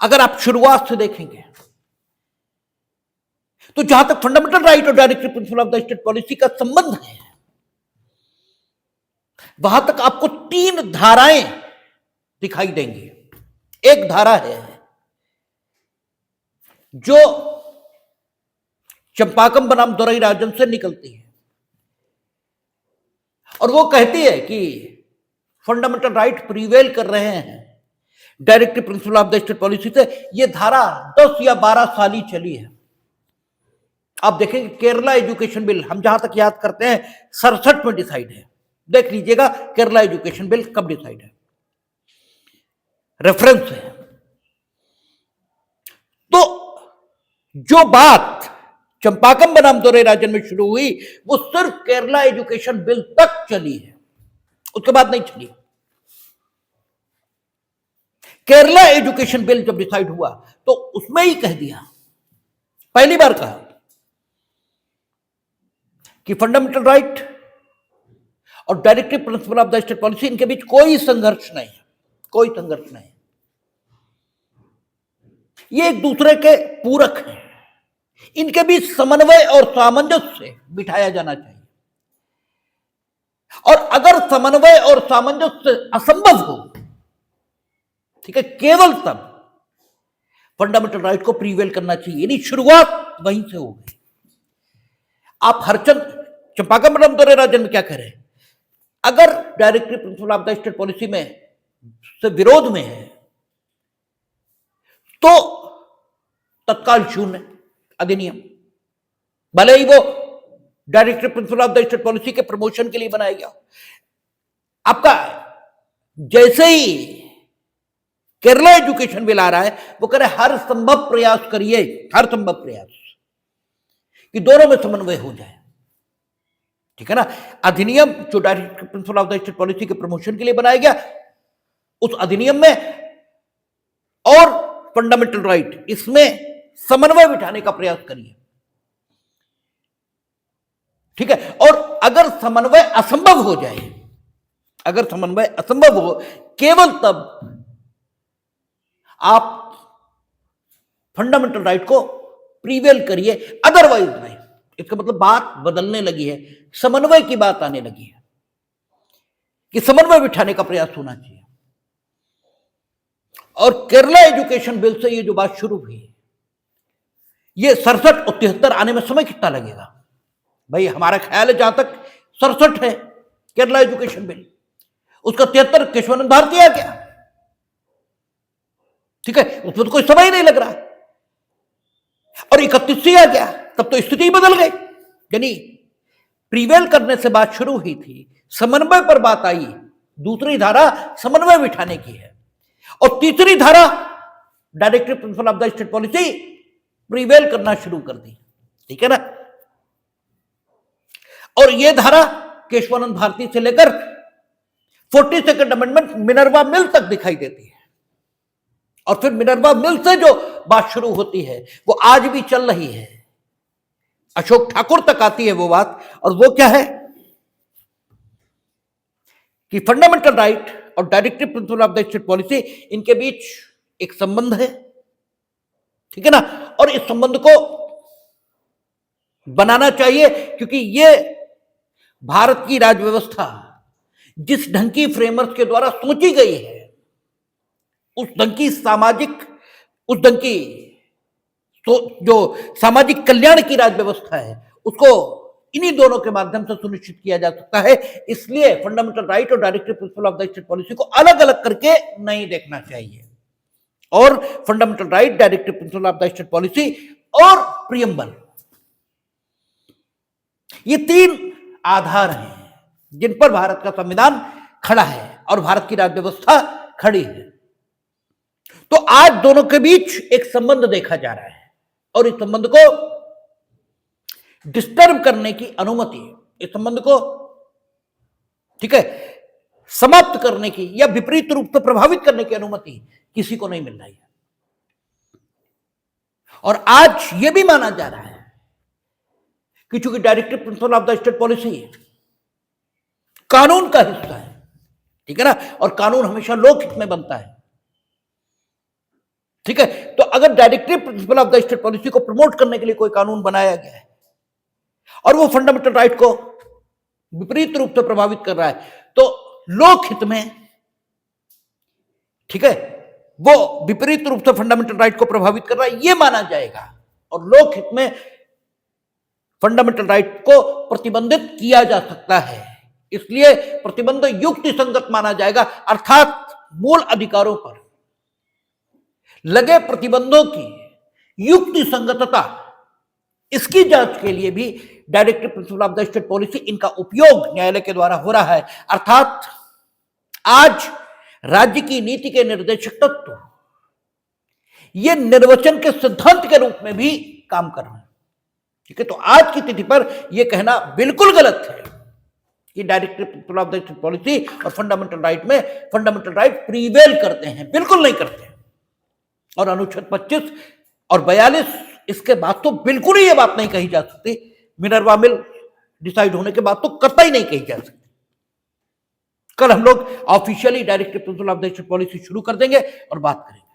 अगर आप शुरुआत से देखेंगे तो जहां तक फंडामेंटल राइट और directive principle of the state policy का संबंध है, वहां तक आपको 3 धाराएं दिखाई देंगी। एक धारा है जो चंपाकम बनाम दोरई राजन से निकलती है और वो कहती है कि फंडामेंटल राइट प्रीवेल कर रहे हैं directive principle of the state policy से। ये धारा 10 या 12 साल ही चली है। आप देखेंगे केरला एजुकेशन बिल हम जहां तक याद करते हैं 67 में डिसाइड है। देख लीजिएगा केरला एजुकेशन बिल कब डिसाइड है, रेफरेंस है। तो जो बात चंपाकम बनाम दोरई राजन में शुरू हुई वो सिर्फ केरला एजुकेशन बिल तक चली है, उसके बाद नहीं चली। केरला एजुकेशन बिल जब डिसाइड हुआ तो उसमें ही कह दिया, पहली बार कहा कि फंडामेंटल राइट और directive principle of the state policy इनके बीच कोई संघर्ष नहीं है, कोई संघर्ष नहीं। ये एक दूसरे के पूरक हैं, इनके बीच समन्वय और सामंजस्य बिठाया जाना चाहिए। और अगर समन्वय और सामंजस्य असंभव हो, ठीक है, केवल तब फंडामेंटल राइट को प्रीवेल करना चाहिए, यानी शुरुआत वहीं से हो गई। आप हरचंद चंपाकम बनाम दोरई राजन में क्या कह रहे हैं, अगर directive principle of the state policy में से विरोध में है तो तत्काल शून्य अधिनियम, भले ही वो directive principle of the state policy के प्रमोशन के लिए बनाया गया। आपका जैसे ही केरला एजुकेशन बिल आ रहा है वो कह रहे हर संभव प्रयास करिए, हर संभव प्रयास कि दोनों में समन्वय हो जाए, ठीक है ना। अधिनियम जो directive principle of the state policy के प्रमोशन के लिए बनाया गया, उस अधिनियम में और फंडामेंटल राइट इसमें समन्वय बिठाने का प्रयास करिए, ठीक है। और अगर समन्वय असंभव हो जाए, अगर समन्वय असंभव हो, केवल तब आप फंडामेंटल राइट को प्रीवेल करिए, अदरवाइज नहीं। इसका मतलब बात बदलने लगी है, समन्वय की बात आने लगी है कि समन्वय बिठाने का प्रयास होना चाहिए। और केरला एजुकेशन बिल से ये जो बात शुरू हुई, ये 67 और 73 आने में समय कितना लगेगा भाई? हमारा ख्याल है जहां तक 67 है केरला एजुकेशन बिल, उसका 73 केशवानंद भारती आ गया, ठीक है, उसमें तो कोई समय ही नहीं लग रहा। और 31 आ गया, तब तो स्थिति बदल गई। यानी प्रीवेल करने से बात शुरू हुई थी, समन्वय पर बात आई, दूसरी धारा समन्वय बिठाने की है, और तीसरी धारा directive principle of the state policy prevail करना शुरू कर दी, ठीक है ना। और यह धारा केशवानंद भारती से लेकर 42nd अमेंडमेंट मिनर्वा मिल तक दिखाई देती है। और फिर मिनर्वा मिल से जो बात शुरू होती है वो आज भी चल रही है, अशोक ठाकुर तक आती है वो बात। और वो क्या है कि फंडामेंटल राइट और directive principle of the state policy, इनके बीच एक संबंध है, ठीक है ना। और इस संबंध को बनाना चाहिए क्योंकि ये भारत की राज्य व्यवस्था जिस ढंग की फ्रेमवर्क के द्वारा सोची गई है, उस ढंग की सामाजिक, उस ढंग की जो सामाजिक कल्याण की राज्य व्यवस्था है, उसको इन्हीं दोनों के माध्यम से सुनिश्चित किया जा सकता है। इसलिए फंडामेंटल राइट और directive principle of the state policy को अलग अलग करके नहीं देखना चाहिए। और fundamental right, directive principle of the state policy और प्रियम्बल, ये 3 आधार हैं जिन पर भारत का संविधान खड़ा है और भारत की राज्य व्यवस्था खड़ी है। तो आज दोनों के बीच एक संबंध देखा जा रहा है और इस संबंध को डिस्टर्ब करने की अनुमति, इस संबंध को, ठीक है, समाप्त करने की या विपरीत रूप से प्रभावित करने की अनुमति किसी को नहीं मिल रही है। और आज यह भी माना जा रहा है कि चूंकि directive principle of the state policy कानून का हिस्सा है, ठीक है ना, और कानून हमेशा लोकहित में बनता है, ठीक है, तो अगर directive principle of the state policy को प्रमोट करने के लिए कोई कानून बनाया गया है और वो फंडामेंटल राइट को विपरीत रूप से प्रभावित कर रहा है, तो लोक हित में, ठीक है, वो विपरीत रूप से फंडामेंटल राइट को प्रभावित कर रहा है, ये माना जाएगा और लोक हित में फंडामेंटल राइट को प्रतिबंधित किया जा सकता है, इसलिए प्रतिबंध युक्ति संगत माना जाएगा। अर्थात मूल अधिकारों पर लगे प्रतिबंधों की युक्ति संगतता, इसकी जांच के लिए भी directive principle of the state policy, इनका उपयोग न्यायालय के द्वारा हो रहा है। अर्थात आज राज्य की नीति के निर्देशक तत्व ये निर्वचन के सिद्धांत के रूप में भी काम कर रहे हैं, ठीक है। तो आज की तिथि पर यह कहना बिल्कुल गलत है कि directive principle of the state policy और फंडामेंटल राइट में फंडामेंटल राइट प्रीवेल करते हैं, बिल्कुल नहीं करते। और अनुच्छेद 25 और 42 इसके बाद तो बिल्कुल ही ये बात नहीं कही जा सकती, मिनर्वा मिल डिसाइड होने के बाद तो कतई नहीं कही जा सकती। कल हम लोग officially directive principle of the state policy शुरू कर देंगे और बात करेंगे।